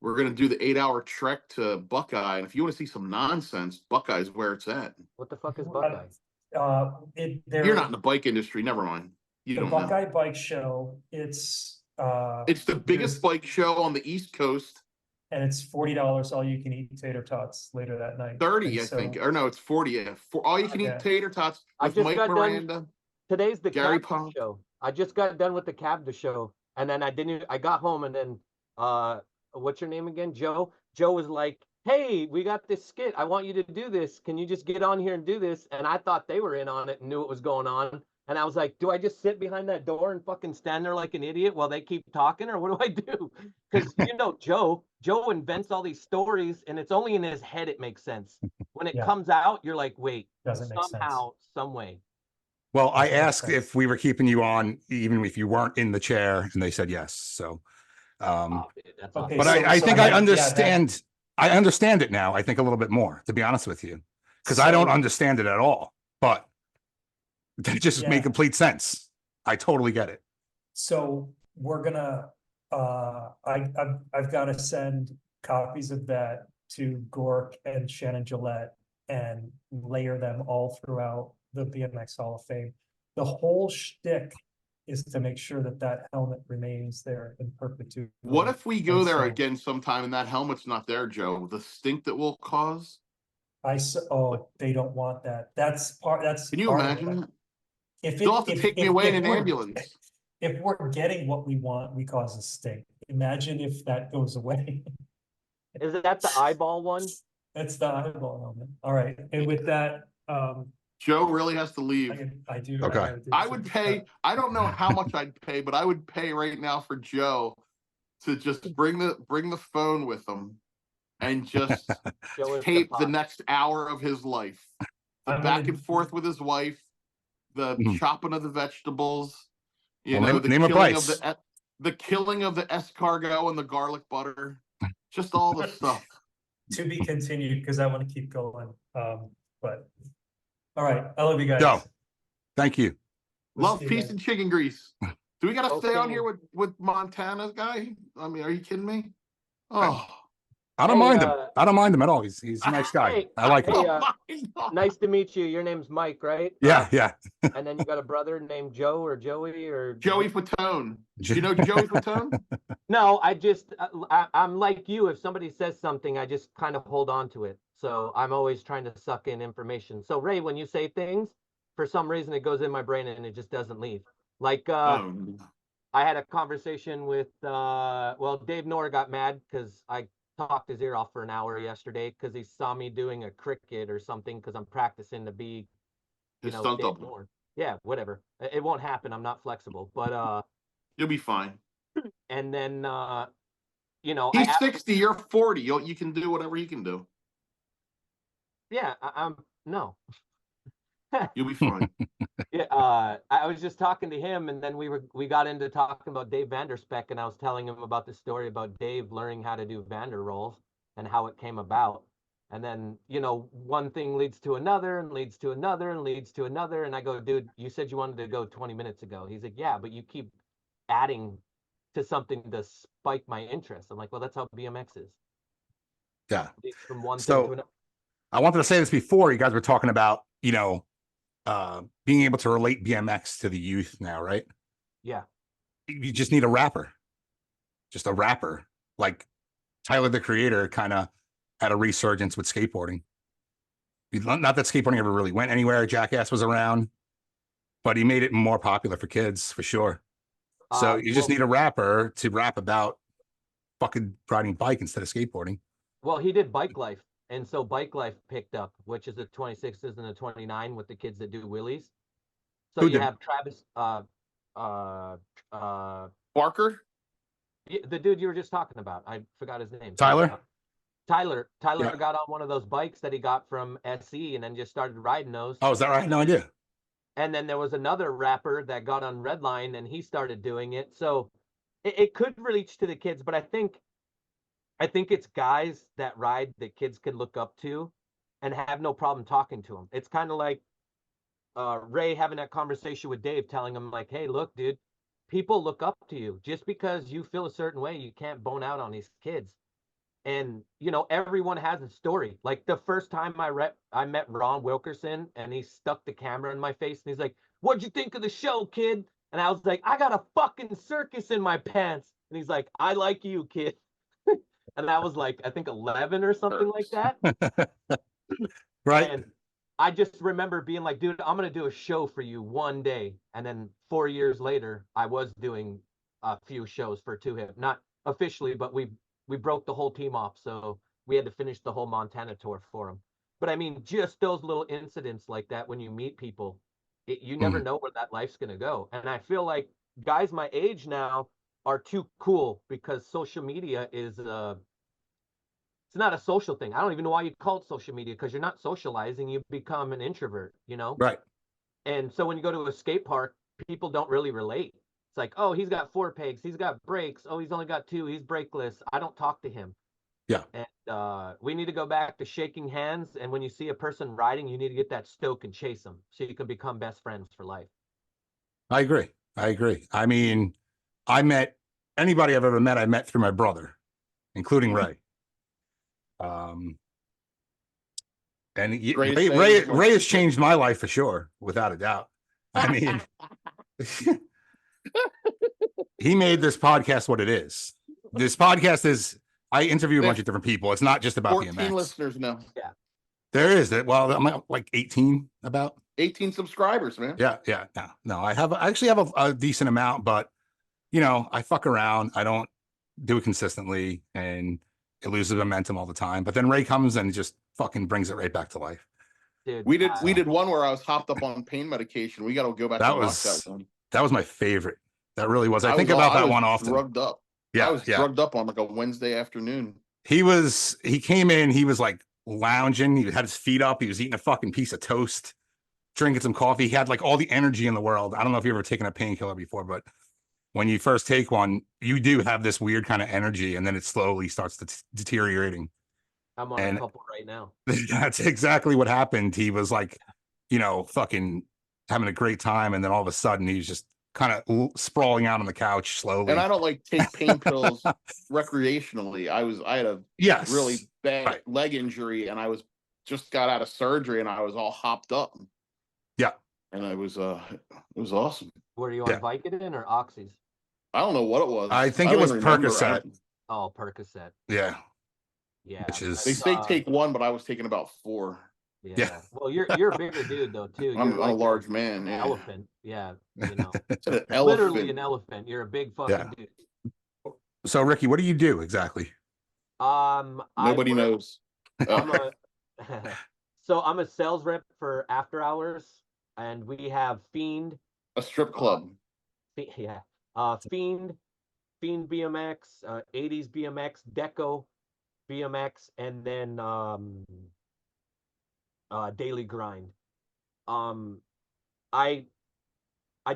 A: we're gonna do the 8-hour trek to Buckeye. And if you want to see some nonsense, Buckeye's where it's at.
D: What the fuck is Buckeye?
A: You're not in the bike industry. Never mind. You
C: The
A: don't know.
C: Buckeye Bike Show, it's
A: It's the biggest bike show on the East Coast.
C: and it's $40 all you can eat tater tots later that night.
A: 30,
C: And
A: I
C: so-
A: think. Or no, it's 40. Yeah. For all you can
C: Yeah.
A: eat tater tots
D: I
A: with
D: just
A: Mike
D: got done-
A: Miranda.
D: Today's the
A: Gary
D: Cab
A: Pollak.
D: show. I just got done with the Cab show, and then I got home, and then what's your name again? Joe. Joe was like, "Hey, we got this skit. I want you to do this. Can you just get on here and do this?" And I thought they were in on it and knew what was going on. And I was like, "Do I just sit behind that door and fucking stand there like an idiot while they keep talking, or what do I do?" Because Joe invents all these stories, and it's only in his head it makes sense. When it
C: Yeah.
D: comes out, you're like, "Wait,
C: Doesn't make sense.
D: somehow, some way."
B: Well, I
C: Makes
B: asked
C: sense.
B: if we were keeping you on, even if you weren't in the chair, and they said yes. So,
D: Oh, dude, that's
C: Okay,
D: awesome.
B: but
C: so-
B: I
C: so
B: think
C: yeah,
B: I
C: that-
B: understand. I understand it now. I think a little bit more, to be honest with you, because I don't
C: So-
B: understand it at all. But that just
C: Yeah.
B: made complete sense. I totally get it.
C: So we're gonna, I've got to send copies of that to Gork and Shannon Gillette and layer them all throughout the BMX Hall of Fame. The whole shtick is to make sure that that helmet remains there in perpetuity.
A: What if we go
C: And
A: there
C: so
A: again sometime and that helmet's not there, Joe? The stink that will cause?
C: they don't want that. That's
A: Can you
C: part of
A: imagine
C: it.
A: that?
C: If
A: They'll have to take me away in an
C: we're-
A: ambulance.
C: If we're getting what we want, we cause a stink. Imagine if that goes away.
D: Is that the eyeball one?
C: That's the eyeball helmet. All right, and with that,
A: Joe really has to leave.
C: I do.
B: Okay.
C: gotta do
A: I
C: some-
A: would pay, I don't know how much I'd pay, but I would pay right now for Joe to just bring the phone with him and just
D: Joe is
A: tape the
D: pot.
A: next hour of his life. The
C: I'm
A: back
C: gonna-
A: and forth with his wife, the
B: Mhm.
A: chopping of the vegetables, you
B: Well,
A: know, the
B: name a
A: killing of
B: price.
A: the killing of the escargot and the garlic butter, just all the stuff.
C: To be continued, because I want to keep going. But all right, I love you guys.
B: Joe. Thank you.
C: We'll
A: Love,
C: see you
A: peace,
C: guys.
A: and chicken grease. Do we gotta stay on
D: Okay.
A: here with Montana's guy? I mean, are you kidding me? Oh,
B: I don't
D: Hey,
B: mind him. I don't mind him at all. He's a nice guy.
D: Hey,
B: I like him.
D: hey,
A: oh
D: Nice to meet you. Your name's Mike, right?
B: Yeah, yeah.
D: And then you got a brother named Joe or Joey or
A: Joey Fatone. You know Joey Fatone?
D: No, I'm like you. If somebody says something, I just kind of hold on to it. So I'm always trying to suck in information. So Ray, when you say things, for some reason it goes in my brain and it just doesn't leave. Like
A: Oh,
D: I had a conversation with Dave Knorr got mad because I talked his ear off for an hour yesterday because he saw me doing a cricket or something because I'm practicing to be,
A: his stunt
D: Dave
A: double.
D: Knorr. Yeah, whatever. It won't happen. I'm not flexible. But
A: You'll be fine.
D: and then I
A: He's
D: asked-
A: 60, you're 40. You can do whatever he can do.
D: yeah, I'm no.
A: You'll be fine.
D: Yeah, I was just talking to him, and then we got into talking about Dave Vanderspeck, and I was telling him about the story about Dave learning how to do Vander rolls and how it came about. And then, one thing leads to another and leads to another and leads to another. And I go, dude, you said you wanted to go 20 minutes ago. He's like, yeah, but you keep adding to something to spike my interest. I'm like, well, that's how BMX is.
B: Yeah.
D: It's from one thing
B: So
D: to another.
B: I wanted to say this before. You guys were talking about, being able to relate BMX to the youth now, right?
D: Yeah.
B: You just need a rapper. Just a rapper. Like Tyler, the Creator, kind of had a resurgence with skateboarding. Not that skateboarding ever really went anywhere. Jackass was around, but he made it more popular for kids for sure. So you just need a rapper to rap about fucking riding a bike instead of skateboarding.
D: Well, he did Bike Life, and so Bike Life picked up, which is the 26s and the 29 with the kids that do wheelies. So
B: Who
D: you
B: did?
D: have Travis,
A: Barker?
D: the dude you were just talking about. I forgot his name.
B: Tyler?
D: Tyler
B: Yeah.
D: got on one of those bikes that he got from SE and then just started riding those.
B: Oh, is that right? No idea.
D: And then there was another rapper that got on Redline and he started doing it. So it could reach to the kids, but I think it's guys that ride that kids can look up to and have no problem talking to them. It's kind of like, Ray having that conversation with Dave, telling him like, hey, look, dude, people look up to you. Just because you feel a certain way, you can't bone out on these kids. And you know, everyone has a story. Like the first time I met Ron Wilkerson, and he stuck the camera in my face, and he's like, "What'd you think of the show, kid?" And I was like, "I got a fucking circus in my pants." And he's like, "I like you, kid." And that was like, I think 11 or something like that.
B: Right.
D: And I just remember being like, dude, I'm gonna do a show for you one day. And then 4 years later, I was doing a few shows for Two Hip, not officially, but we broke the whole team off, so we had to finish the whole Montana tour for him. But I mean, just those little incidents like that when you meet people, you never know where that life's gonna go. And I feel like guys my age now are too cool because social media is it's not a social thing. I don't even know why you call it social media, because you're not socializing, you become an introvert, you know?
B: Right.
D: And so when you go to a skate park, people don't really relate. It's like, oh, he's got 4 pegs, he's got brakes, oh, he's only got 2, he's brakeless. I don't talk to him.
B: Yeah.
D: And we need to go back to shaking hands. And when you see a person riding, you need to get that stoke and chase them so you can become best friends for life.
B: I agree. I mean, I met anybody I've ever met, I met through my brother, including Ray. And Ray has changed my life for sure, without a doubt. I mean, he made this podcast what it is. This podcast is, I interview a bunch of different people. It's not just about
A: 14
B: BMX.
A: listeners now.
D: Yeah.
B: There is that. Well, I'm like 18 about.
A: 18 subscribers, man.
B: Yeah. No, I actually have a decent amount, but you know, I fuck around. I don't do it consistently, and it loses momentum all the time. But then Ray comes and just fucking brings it right back to life.
D: Dude,
A: We did one where I was hopped up on pain medication. We got to go back and watch that one.
B: That was my favorite. That really was. I think about that one often.
A: Drugged up.
B: Yeah,
A: I was drugged up on like a Wednesday afternoon.
B: He came in, he was like lounging, he had his feet up, he was eating a fucking piece of toast, drinking some coffee. He had like all the energy in the world. I don't know if you've ever taken a painkiller before, but when you first take one, you do have this weird kind of energy, and then it slowly starts deteriorating.
D: I'm on a couple right now.
B: That's exactly what happened. He was like, you know, fucking having a great time, and then all of a sudden he's just kind of sprawling out on the couch slowly.
A: And I don't like take pain pills recreationally. I had a really bad leg injury, and I just got out of surgery, and I was all hopped up.
B: Yeah.
A: And it was awesome.
D: Were you on Vicodin or Oxys?
A: I don't know what it was.
B: I think it was Percocet.
D: Oh, Percocet.
B: Yeah.
D: Yeah.
B: Which is,
A: they say take 1, but I was taking about 4.
D: Yeah. Well, you're a bigger dude though too.
A: I'm
D: like
A: a large man.
D: Yeah. Elephant. Yeah. You know.
A: Literally
D: an elephant. You're a big fucking dude.
B: So Ricky, what do you do exactly?
A: Nobody knows.
D: So I'm a sales rep for After Hours, and we have Fiend.
A: A strip club.
D: Yeah. Fiend BMX, 80s BMX, Deco BMX, and then Daily Grind. I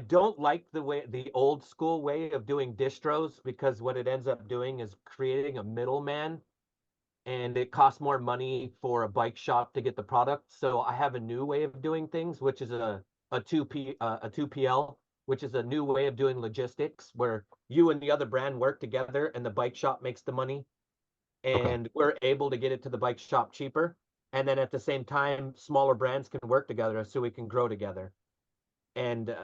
D: don't like the old school way of doing distros, because what it ends up doing is creating a middleman, and it costs more money for a bike shop to get the product. So I have a new way of doing things, which is a 2PL, which is a new way of doing logistics, where you and the other brand work together and the bike shop makes the money, and we're able to get it to the bike shop cheaper. And then at the same time, smaller brands can work together so we can grow together. And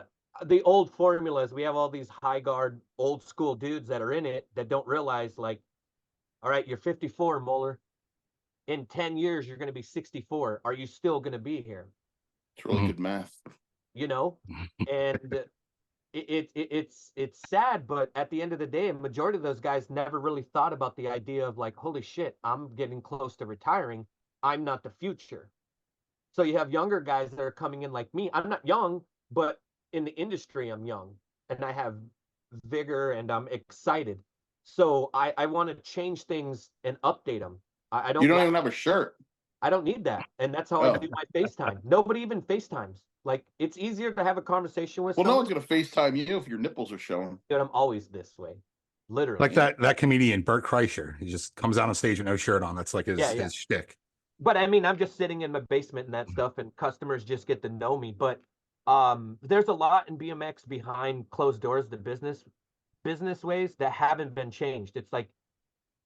D: the old formula is we have all these high guard, old school dudes that are in it that don't realize, like, all right, you're 54, Moeller. In 10 years, you're going to be 64. Are you still going to be here?
A: It's really good math.
D: You know, and it's sad, but at the end of the day, a majority of those guys never really thought about the idea of like, holy shit, I'm getting close to retiring. I'm not the future. So you have younger guys that are coming in like me. I'm not young, but in the industry, I'm young, and I have vigor, and I'm excited. So I want to change things and update them. I don't.
A: You don't even have a shirt.
D: I don't need that, and that's how I do my FaceTime. Nobody even FaceTimes. Like, it's easier to have a conversation with.
A: Well, no one's gonna FaceTime you if your nipples are showing.
D: Dude, I'm always this way, literally.
B: Like that comedian Bert Kreischer. He just comes out on stage with no shirt on. That's like his shtick.
D: But I mean, I'm just sitting in my basement and that stuff, and customers just get to know me. But There's a lot in BMX behind closed doors, the business ways that haven't been changed. It's like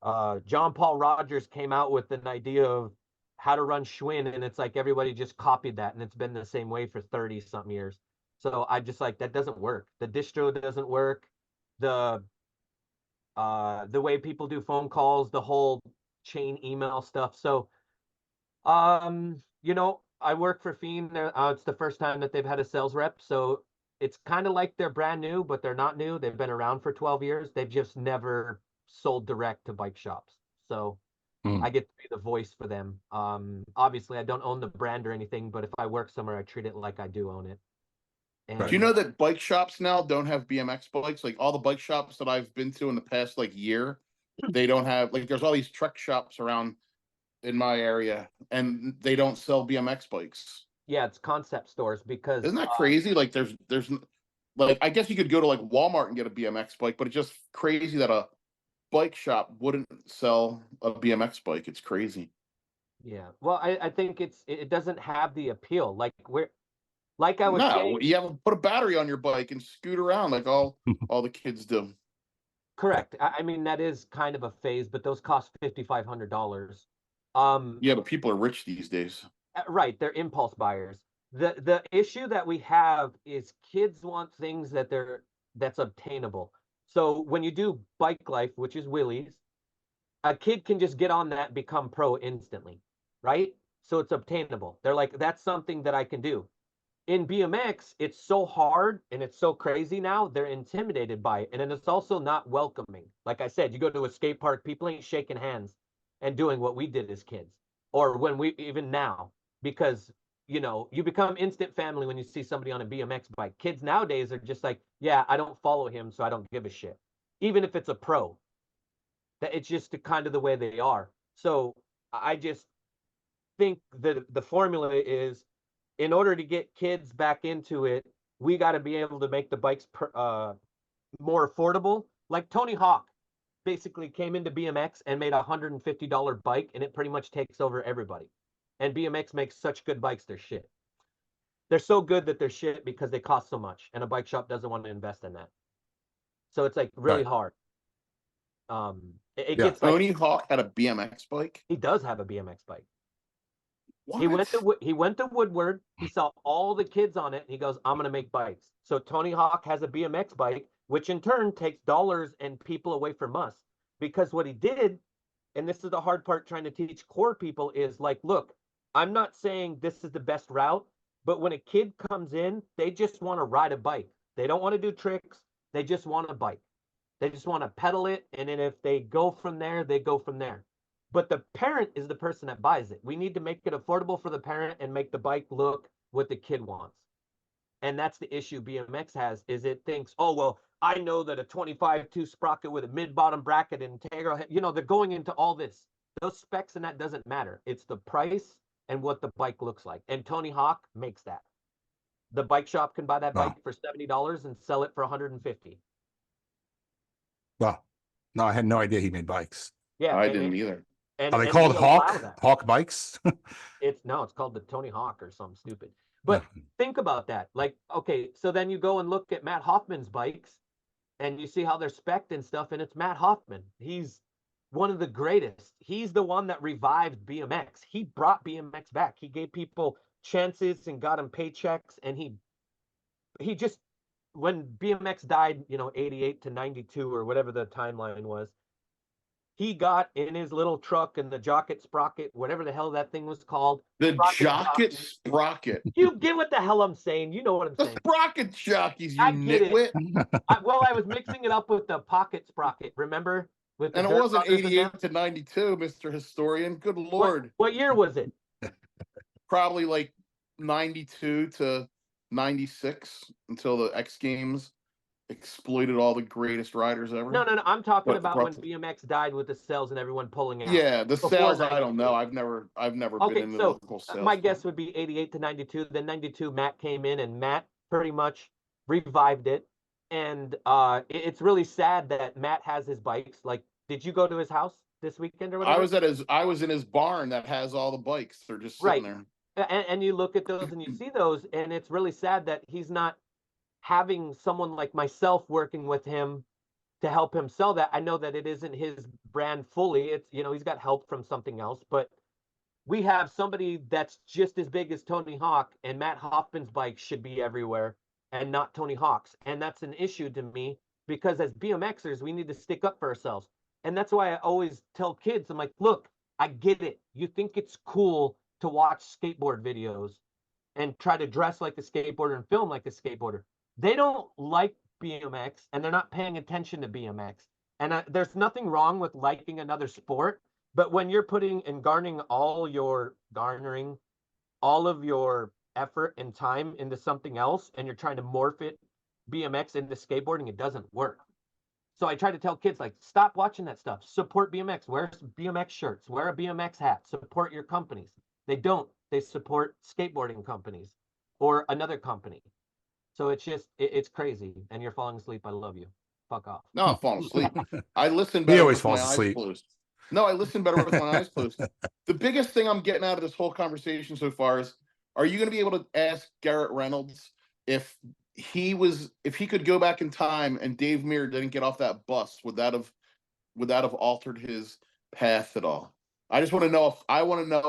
D: John Paul Rogers came out with an idea of how to run Schwinn, and it's like everybody just copied that, and it's been the same way for 30 something years. So I just like, that doesn't work. The distro doesn't work. The way people do phone calls, the whole chain email stuff. So you know, I work for Fiend. It's the first time that they've had a sales rep, so it's kind of like they're brand new, but they're not new. They've been around for 12 years. They've just never sold direct to bike shops. So I get to be the voice for them. Obviously, I don't own the brand or anything, but if I work somewhere, I treat it like I do own it. And
A: Do you know that bike shops now don't have BMX bikes? Like all the bike shops that I've been to in the past like year, they don't have, like there's all these truck shops around in my area and they don't sell BMX bikes.
D: yeah, it's concept stores because
A: Isn't that crazy? Like there's like, I guess you could go to like Walmart and get a BMX bike, but it's just crazy that a bike shop wouldn't sell a BMX bike. It's crazy.
D: yeah. Well, I think it doesn't have the appeal. Like I was saying,
A: No, you have to put a battery on your bike and scoot around like all the kids do.
D: correct. I mean, that is kind of a phase, but those cost $5,500.
A: Yeah, but people are rich these days.
D: Right, they're impulse buyers. The issue that we have is kids want things that's obtainable. So when you do Bike Life, which is Willie's, a kid can just get on that and become pro instantly, right? So it's obtainable. They're like, that's something that I can do. In BMX, it's so hard and it's so crazy now, they're intimidated by it. And then it's also not welcoming. Like I said, you go to a skate park, people ain't shaking hands and doing what we did as kids, or when we, even now, because, you know, you become instant family when you see somebody on a BMX bike. Kids nowadays are just like, yeah, I don't follow him, so I don't give a shit. Even if it's a pro, that it's just kind of the way they are. So I just think that the formula is, in order to get kids back into it, we got to be able to make the bikes more affordable. Like Tony Hawk basically came into BMX and made a $150 bike, and it pretty much takes over everybody. And BMX makes such good bikes, they're shit. They're so good that they're shit because they cost so much, and a bike shop doesn't want to invest in that. So it's like really hard. It gets like,
A: Tony Hawk had a BMX bike.
D: he does have a BMX bike.
A: What?
D: He went to Woodward. He saw all the kids on it, and he goes, "I'm gonna make bikes." So Tony Hawk has a BMX bike, which in turn takes dollars and people away from us. Because what he did, and this is the hard part trying to teach core people, is like, look, I'm not saying this is the best route, but when a kid comes in, they just want to ride a bike. They don't want to do tricks. They just want a bike. They just want to pedal it, and then if they go from there, they go from there. But the parent is the person that buys it. We need to make it affordable for the parent and make the bike look what the kid wants. And that's the issue BMX has, is it thinks, oh, well, I know that a 25-2 sprocket with a mid-bottom bracket and integral, you know, they're going into all this. Those specs and that doesn't matter. It's the price and what the bike looks like. And Tony Hawk makes that. The bike shop can buy that bike for $70 and sell it for $150.
B: Well, no, I had no idea he made bikes.
D: Yeah,
A: I didn't either.
B: Are they called Hawk bikes?
D: It's called the Tony Hawk or something stupid. But think about that. Like, okay, so then you go and look at Matt Hoffman's bikes and you see how they're spec'd and stuff, and it's Matt Hoffman. He's one of the greatest. He's the one that revived BMX. He brought BMX back. He gave people chances and got them paychecks, and he just, when BMX died, you know, 88 to 92 or whatever the timeline was, he got in his little truck and the jocket sprocket, whatever the hell that thing was called.
A: The jocket sprocket.
D: You get what the hell I'm saying. You know what I'm
A: The
D: saying.
A: sprocket jockeys, you
D: I get
A: nitwit.
D: I was mixing it up with the pocket sprocket, remember? With the
A: And it
D: Dirt
A: wasn't
D: Brothers and
A: 88
D: them?
A: to 92, Mr. Historian. Good Lord.
D: What year was it?
A: Probably like 92 to 96 until the X Games exploited all the greatest riders ever.
D: No. I'm talking
A: What,
D: about when
A: roughly?
D: BMX died with the cells and everyone pulling out.
A: Yeah, the
D: Before
A: sales, I
D: 92.
A: don't know. I've never been
D: Okay,
A: in the
D: so
A: local sales.
D: my guess would be 88 to 92. Then 92, Matt came in, and Matt pretty much revived it. And it's really sad that Matt has his bikes. Like, did you go to his house this weekend or whatever?
A: I was in his barn that has all the bikes. They're just sitting there.
D: And you look at those and you see those, and it's really sad that he's not having someone like myself working with him to help him sell that. I know that it isn't his brand fully. It's, you know, he's got help from something else, but we have somebody that's just as big as Tony Hawk, and Matt Hoffman's bike should be everywhere and not Tony Hawk's. And that's an issue to me, because as BMXers, we need to stick up for ourselves. And that's why I always tell kids, I'm like, look, I get it. You think it's cool to watch skateboard videos and try to dress like a skateboarder and film like a skateboarder. They don't like BMX, and they're not paying attention to BMX. And there's nothing wrong with liking another sport, but when you're putting and garnering all of your effort and time into something else, and you're trying to morph it, BMX, into skateboarding, it doesn't work. So I try to tell kids, like, stop watching that stuff. Support BMX. Wear BMX shirts. Wear a BMX hat. Support your companies. They don't. They support skateboarding companies or another company. So it's just, it's crazy. And you're falling asleep. I love you. Fuck off.
A: No, I'm falling asleep. I listen
B: He
A: better
B: always
A: with my
B: falls
A: eyes
B: asleep.
A: closed. No, I listen better with my eyes closed. The biggest thing I'm getting out of this whole conversation so far is, are you going to be able to ask Garrett Reynolds if he could go back in time and Dave Muir didn't get off that bus, would that have altered his path at all? I just want to know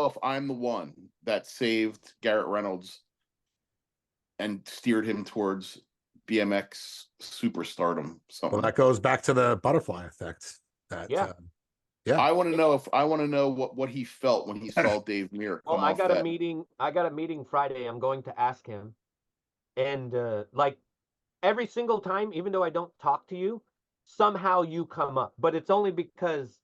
A: if I'm the one that saved Garrett Reynolds and steered him towards BMX superstardom.
B: Well, that goes back to the butterfly effect.
D: Yeah.
B: Yeah.
A: I want to know what he felt when he saw Dave Muir come
D: Well, I
A: off
D: got
A: that.
D: I got a meeting Friday. I'm going to ask him. And like every single time, even though I don't talk to you, somehow you come up. But it's only because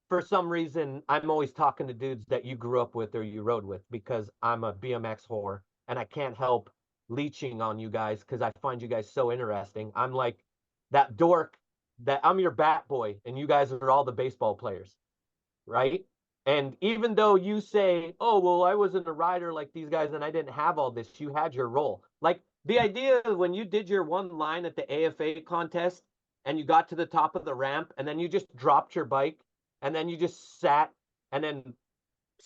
D: for some reason I'm always talking to dudes that you grew up with or you rode with, because I'm a BMX whore and I can't help leeching on you guys because I find you guys so interesting. I'm like that dork that I'm your bat boy and you guys are all the baseball players, right? And even though you say, oh, well, I wasn't a rider like these guys and I didn't have all this, you had your role. Like the idea when you did your one line at the AFA contest and you got to the top of the ramp and then you just dropped your bike and then you just sat and then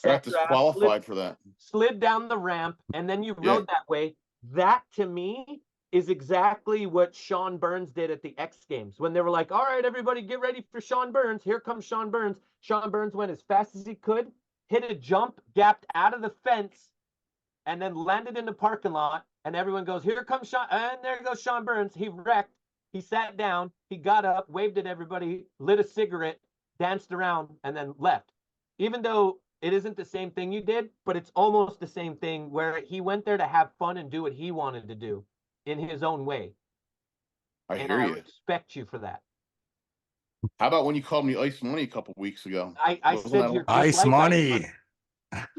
A: I got disqualified for that.
D: Slid down the ramp and then you
A: Yeah.
D: rode that way. That to me is exactly what Sean Burns did at the X Games when they were like, all right, everybody get ready for Sean Burns. Here comes Sean Burns. Sean Burns went as fast as he could, hit a jump, gapped out of the fence, and then landed in the parking lot. And everyone goes, here comes Sean. And there goes Sean Burns. He wrecked. He sat down. He got up, waved at everybody, lit a cigarette, danced around, and then left. Even though it isn't the same thing you did, but it's almost the same thing where he went there to have fun and do what he wanted to do in his own way.
A: I
D: And
A: hear
D: I
A: you.
D: respect you for that.
A: How about when you called me Ice Money a couple weeks ago?
D: I
A: Wasn't
D: said
A: that-
D: you're just
B: Ice
D: like
B: Money.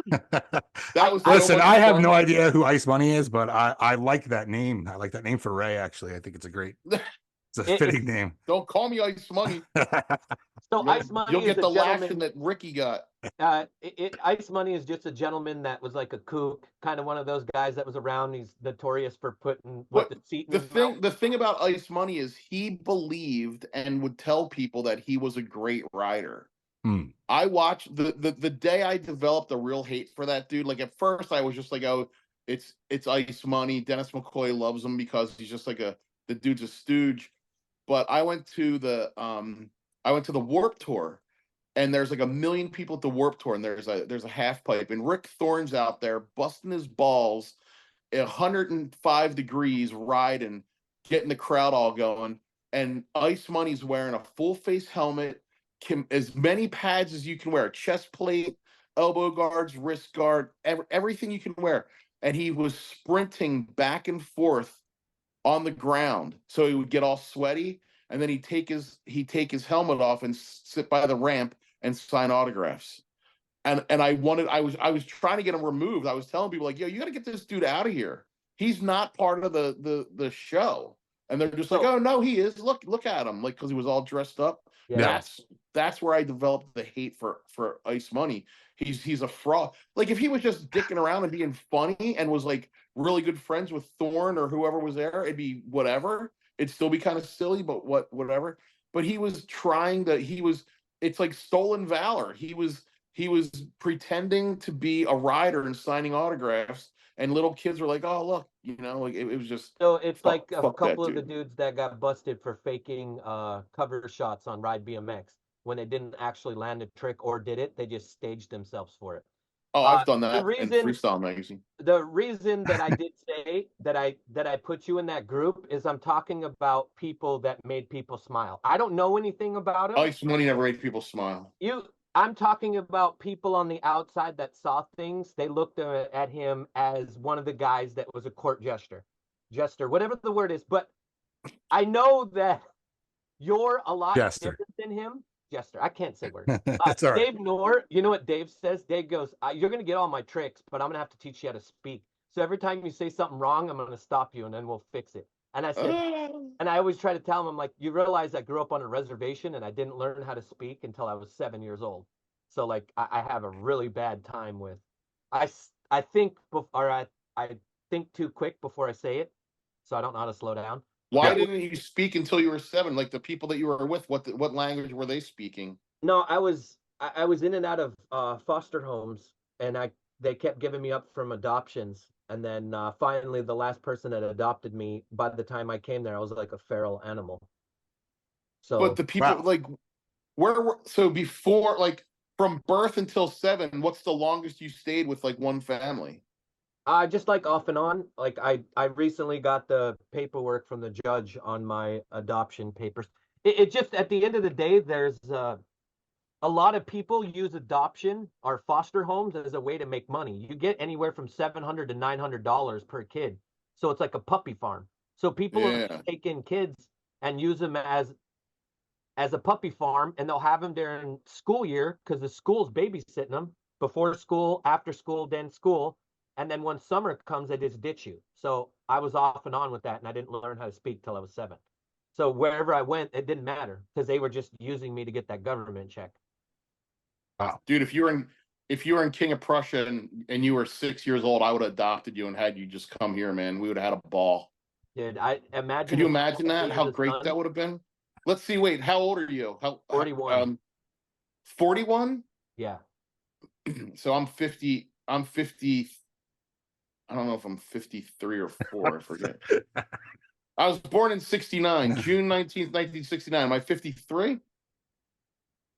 A: That was
B: Listen,
A: so much
B: I have
A: fun.
B: no idea who Ice Money is, but I like that name. I like that name for Ray, actually. I think it's a fitting name.
A: Don't call me Ice Money.
D: So Ice Money
A: You'll
D: is
A: get
D: a
A: the
D: gentleman.
A: lashing that Ricky got.
D: Ice Money is just a gentleman that was like a kook, kind of one of those guys that was around. He's notorious for putting the seat in his mouth.
A: The thing about Ice Money is he believed and would tell people that he was a great rider. I watched the day I developed a real hate for that dude. Like at first I was just like, oh, it's Ice Money. Dennis McCoy loves him because he's just like the dude's a stooge. But I went to the Warp Tour, and there's like 1 million people at the Warp Tour, and there's a half pipe, and Rick Thorne's out there busting his balls at 105 degrees riding, getting the crowd all going, and Ice Money's wearing a full face helmet, as many pads as you can wear, chest plate, elbow guards, wrist guard, everything you can wear, and he was sprinting back and forth on the ground, so he would get all sweaty, and then he'd take his helmet off and sit by the ramp and sign autographs. And I was trying to get him removed. I was telling people like, yo, you got to get this dude out of here. He's not part of the show. And they're just like, oh no, he is. Look at him, like, because he was all dressed up.
D: Yeah.
A: That's where I developed the hate for Ice Money. He's a fraud. Like if he was just dicking around and being funny and was like really good friends with Thorne or whoever was there, it'd be whatever. It'd still be kind of silly, but whatever. But he was trying to. It's like stolen valor. He was he was pretending to be a rider and signing autographs, and little kids were like, "Oh, look," you know, like it was just.
D: So it's like a
A: fuck that
D: couple of the
A: dude.
D: dudes that got busted for faking cover shots on Ride BMX when they didn't actually land a trick or did it, they just staged themselves for it.
A: Oh, I've done
D: The
A: that in
D: reason
A: Freestyle magazine.
D: the reason that I did say that I put you in that group is I'm talking about people that made people smile. I don't know anything about them.
A: Ice Money never made people smile.
D: I'm talking about people on the outside that saw things. They looked at him as one of the guys that was a court jester, whatever the word is. But I know that you're a lot
B: Jester.
D: different than him. Jester, I can't say words.
B: That's all right.
D: Dave Noor, you know what Dave says? Dave goes, "You're going to get all my tricks, but I'm going to have to teach you how to speak. So every time you say something wrong, I'm going to stop you, and then we'll fix it." And I said, and I always try to tell him, I'm like, you realize I grew up on a rereservation and I didn't learn how to speak until I was 7 years old. So like I have a really bad time with, I think I think too quick before I say it, so I don't know how to slow down.
A: Why didn't you speak until you were 7? Like the people that you were with, what language were they speaking?
D: No, I was in and out of foster homes, and they kept giving me up from adoptions. And then finally, the last person that adopted me, by the time I came there, I was like a feral animal. So,
A: But the people like, where were, so before, like from birth until 7, what's the longest you stayed with like one family?
D: just like off and on. Like I recently got the paperwork from the judge on my adoption papers. It just, at the end of the day, there's a lot of people use adoption or foster homes as a way to make money. You get anywhere from $700 to $900 per kid. So it's like a puppy farm. So people take in kids and use them as a puppy farm, and they'll have them during school year because the school's babysitting them before school, after school, then school. And then when summer comes, they just ditch you. So I was off and on with that, and I didn't learn how to speak till I was 7. So wherever I went, it didn't matter because they were just using me to get that government check.
B: Wow.
A: Dude, if you were in King of Prussia and you were 6 years old, I would have adopted you and had you just come here, man. We would have had a ball.
D: Dude, I imagine.
A: Could you imagine that? How great that would have been? Let's see. Wait, how old are you?
D: 41.
A: 41?
D: Yeah.
A: So I'm 50. I'm 50. I don't know if I'm 53 or 4. I forget. I was born in 69, June 19th, 1969. Am I 53?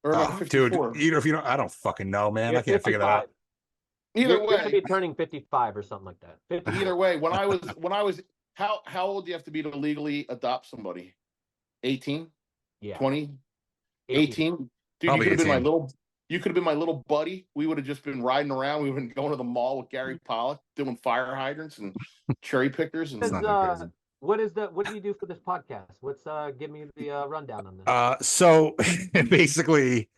A: Or am I 54?
B: Dude, either if you don't, I don't fucking know, man.
D: You're
B: I can't figure that out.
A: Either
D: You're gonna
A: way,
D: be turning 55 or something like that. 50.
A: either way, when I was, how old do you have to be to legally adopt somebody? 18?
D: Yeah.
A: 20? 18? Dude,
B: Probably
A: you could have been my
B: 18.
A: you could have been my little buddy. We would have just been riding around. We would have been going to the mall with Gary Pollak, doing fire hydrants and cherry pickers. And
B: It's not that crazy.
D: What do you do for this podcast? What's give me the rundown on this?
B: So basically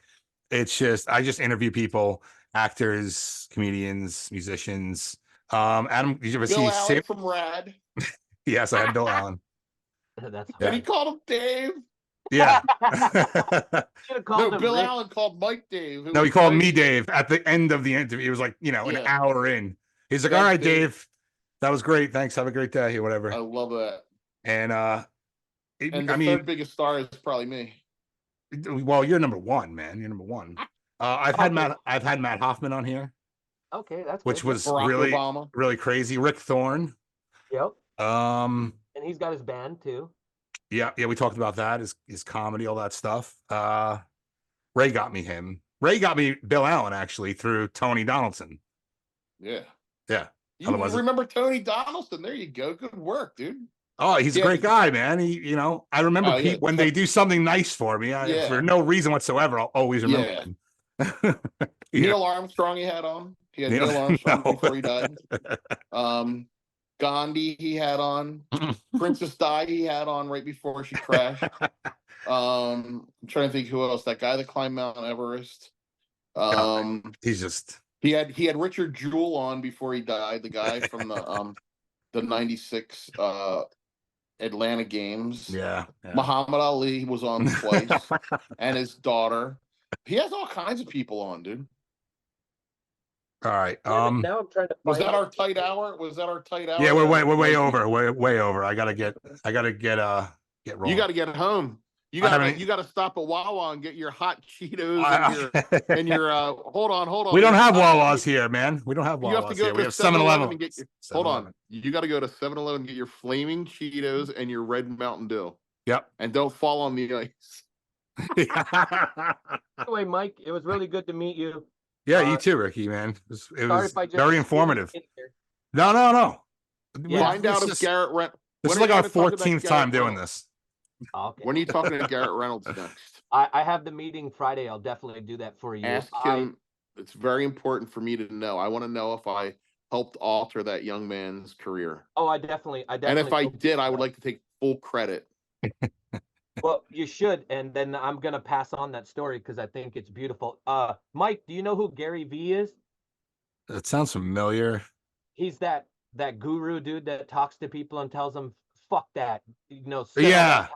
B: it's just, I just interview people, actors, comedians, musicians. Adam, did you ever
A: Bill
B: see
A: Allen from Rad.
B: Yes, I had Bill Allen.
D: That's
A: And he called him Dave.
B: Yeah.
D: Should have called
A: No,
D: him
A: Bill
D: Rick.
A: Allen called Mike Dave.
B: No, he called me Dave at the end of the interview. It was like, an
A: Yeah.
B: hour in. He's like,
A: Thanks,
B: all right,
A: Dave.
B: Dave. That was great. Thanks. Have a great day or whatever.
A: I love that.
B: And
A: And the third biggest star is probably me.
B: well, you're number 1, man. You're number 1. I've had Matt Hoffman on here,
D: Okay, that's
B: which
D: good.
B: was
A: Barack
B: really
A: Obama.
B: really crazy. Rick Thorne.
D: Yep.
B: And
D: he's got his band too.
B: Yeah, we talked about that, his comedy, all that stuff. Ray got me him. Ray got me Bill Allen actually through Tony Donaldson.
A: Yeah.
B: Yeah.
A: You
B: Otherwise-
A: remember Tony Donaldson? There you go. Good work, dude.
B: Oh, he's a great guy, man. He, I remember
A: Oh, yeah.
B: when they do something nice for me, for no reason whatsoever, I'll always remember him.
A: Neil Armstrong he had on. He had Neil Armstrong before he died. Gandhi he had on. Princess Di he had on right before she crashed. I'm trying to think who else. That guy that climbed Mount Everest.
B: He's just
A: he had Richard Jewell on before he died. The guy from the '96 Atlanta Games.
B: Yeah.
A: Muhammad Ali was on twice, and his daughter. He has all kinds of people on, dude.
B: All right.
D: Now I'm trying to.
A: Was that our tight hour? Was that our tight hour?
B: Yeah, we're way over. We're way over. I gotta get rolling.
A: You got to get home. You
B: I
A: got
B: haven't-
A: you got to stop at Wawa and get your hot Cheetos and your hold on.
B: We don't
A: your
B: have
A: hot
B: Wawas
A: Cheetos.
B: here, man. We don't have
A: You have to
B: Wawas
A: go
B: here. We
A: to
B: have
A: 7-Eleven
B: 7-Eleven.
A: and get your, hold on. You got to go to 7-Eleven and get your flaming Cheetos and your red Mountain Dew.
B: Yep.
A: And don't fall on the ice.
D: Anyway, Mike, it was really good to meet you.
B: Yeah, you too, Ricky, man. It was
D: Sorry if I just
B: very informative.
D: squeezed in here.
B: No.
D: Yeah.
A: Find out if Garrett Reynolds.
B: This is like our 14th time doing this.
D: Oh, okay.
A: When are you talking to Garrett Reynolds next?
D: I have the meeting Friday. I'll definitely do that for you.
A: Ask him. It's very important for me to know. I want to know if I helped alter that young man's career.
D: Oh, I definitely.
A: And if I did, I would like to take full credit.
D: Well, you should, and then I'm gonna pass on that story because I think it's beautiful. Mike, do you know who Gary V is?
B: That sounds familiar.
D: He's that guru dude that talks to people and tells them, "Fuck that," sit on
B: Yeah.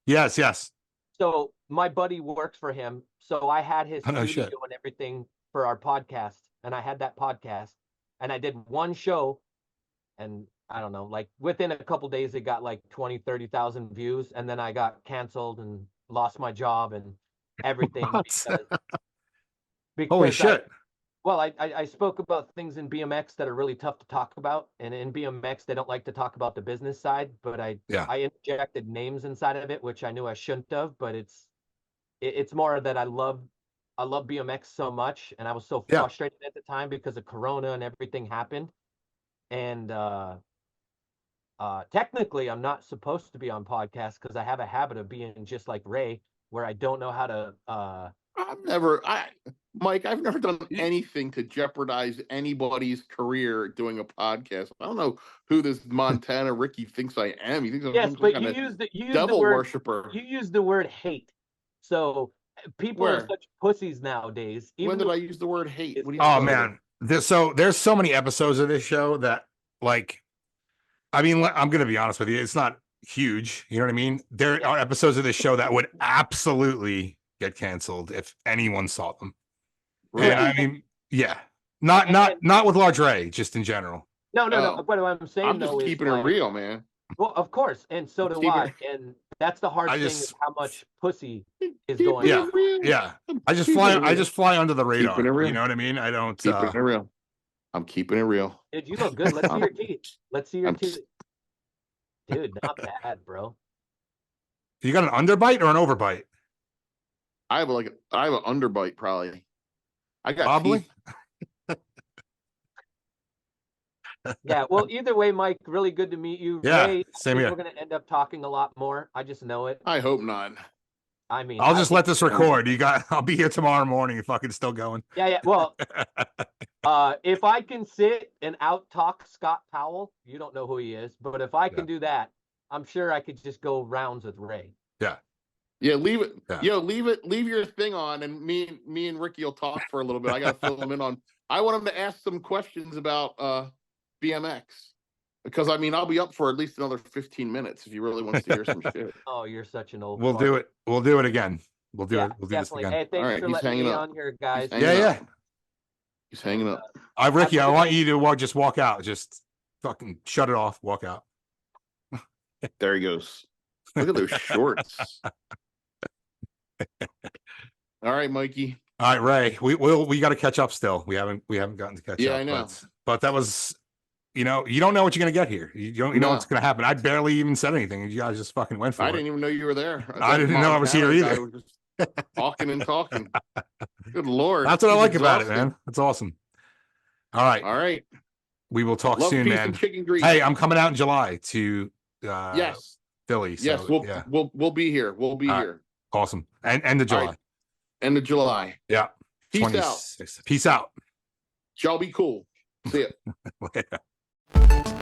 D: that.
B: Yes.
D: So my buddy works for him. So I had his
B: Oh, no
D: studio
B: shit.
D: and everything for our podcast, and I had that podcast, and I did one show, and I don't know, like within a couple days, it got like 20, 30,000 views, and then I got canceled and lost my job and everything because
B: Holy shit.
D: I spoke about things in BMX that are really tough to talk about, and in BMX they don't like to talk about the business side, but I interjected names inside of it, which I knew I shouldn't have, but it's more that I love BMX so much, and I was so frustrated at the time because of Corona and everything happened, and technically I'm not supposed to be on podcasts because I have a habit of being just like Ray, where I don't know how to
A: Mike, I've never done anything to jeopardize anybody's career doing a podcast. I don't know who this Montana Ricky thinks I am. He thinks I'm some
D: but
A: kind
D: you
A: of
D: use the
A: devil
D: word
A: worshiper.
D: You use the word hate. So people are
A: Where?
D: such pussies nowadays.
A: When did I use the word hate? What do you
B: Oh
A: mean?
B: man. There's so many episodes of this show that, like, I mean, I'm gonna be honest with you, it's not huge. You know what I mean? There are episodes of this show that would absolutely get canceled if anyone saw them.
A: Really?
B: And I mean, yeah. Not with Large Ray, just in general.
D: No.
A: Oh.
D: What I'm saying
A: I'm just
D: though
A: keeping
D: is
A: it
D: like,
A: real, man.
D: well, of course, and so do I. And that's the hard thing is how much pussy is going on.
B: Yeah. I just fly under the radar.
A: Keeping it real.
B: You know what I mean? I don't
A: Keeping it real. I'm keeping it real.
D: Dude, you look good. Let's see your teeth. Let's see your teeth. Dude, not bad, bro.
B: You got an underbite or an overbite?
A: I have an underbite probably. I got
B: Probably.
A: teeth.
D: Yeah, well, either way, Mike, really good to meet you.
B: Yeah,
D: Ray,
B: same
D: I think
B: here.
D: we're gonna end up talking a lot more. I just know it.
A: I hope not.
D: I mean,
B: I'll just let this record. I'll be here tomorrow morning if fucking still going.
D: Yeah. Well, if I can sit and out talk Scott Powell, you don't know who he is, but if I can do that, I'm sure I could just go rounds with Ray.
A: Yeah, leave it.
B: Yeah.
A: Yo, leave your thing on, and me and Ricky will talk for a little bit. I gotta fill him in on. I want him to ask some questions about BMX, because I mean I'll be up for at least another 15 minutes if he really wants to hear some shit.
D: Oh, you're such an old.
B: We'll do it. We'll do it again. We'll do it. We'll do this
D: Definitely.
B: again.
D: Hey, thanks
A: All right,
D: for
A: he's
D: letting me
A: hanging up.
D: on here, guys.
A: He's hanging
B: Yeah.
A: up. He's hanging up.
B: Ricky, I want you to just walk out. Just fucking shut it off. Walk out.
A: There he goes. Look at those shorts. All right, Mikey.
B: All right, Ray. We got to catch up still. We haven't gotten to catch up.
A: Yeah, I know.
B: But that was, you don't know what you're gonna get here. You don't know
A: No.
B: what's gonna happen. I barely even said anything. You guys just fucking went for it.
A: I didn't even know you were there.
B: I didn't know I was here
A: Montana guy
B: either.
A: was just talking and talking. Good Lord.
B: That's what I
A: He's
B: like about it,
A: exhausted.
B: man. That's awesome. All right.
A: All right.
B: We will talk
A: Love,
B: soon,
A: peace,
B: man.
A: and chicken grease.
B: Hey, I'm coming out in July to
A: yes.
B: Philly. So,
A: Yes, we'll be here. We'll be
B: All right.
A: here.
B: Awesome. And end of
A: All
B: July.
A: right. End of July.
B: Yeah.
A: Peace
B: 26th. Peace out.
A: Y'all be cool. See ya.
B: Later.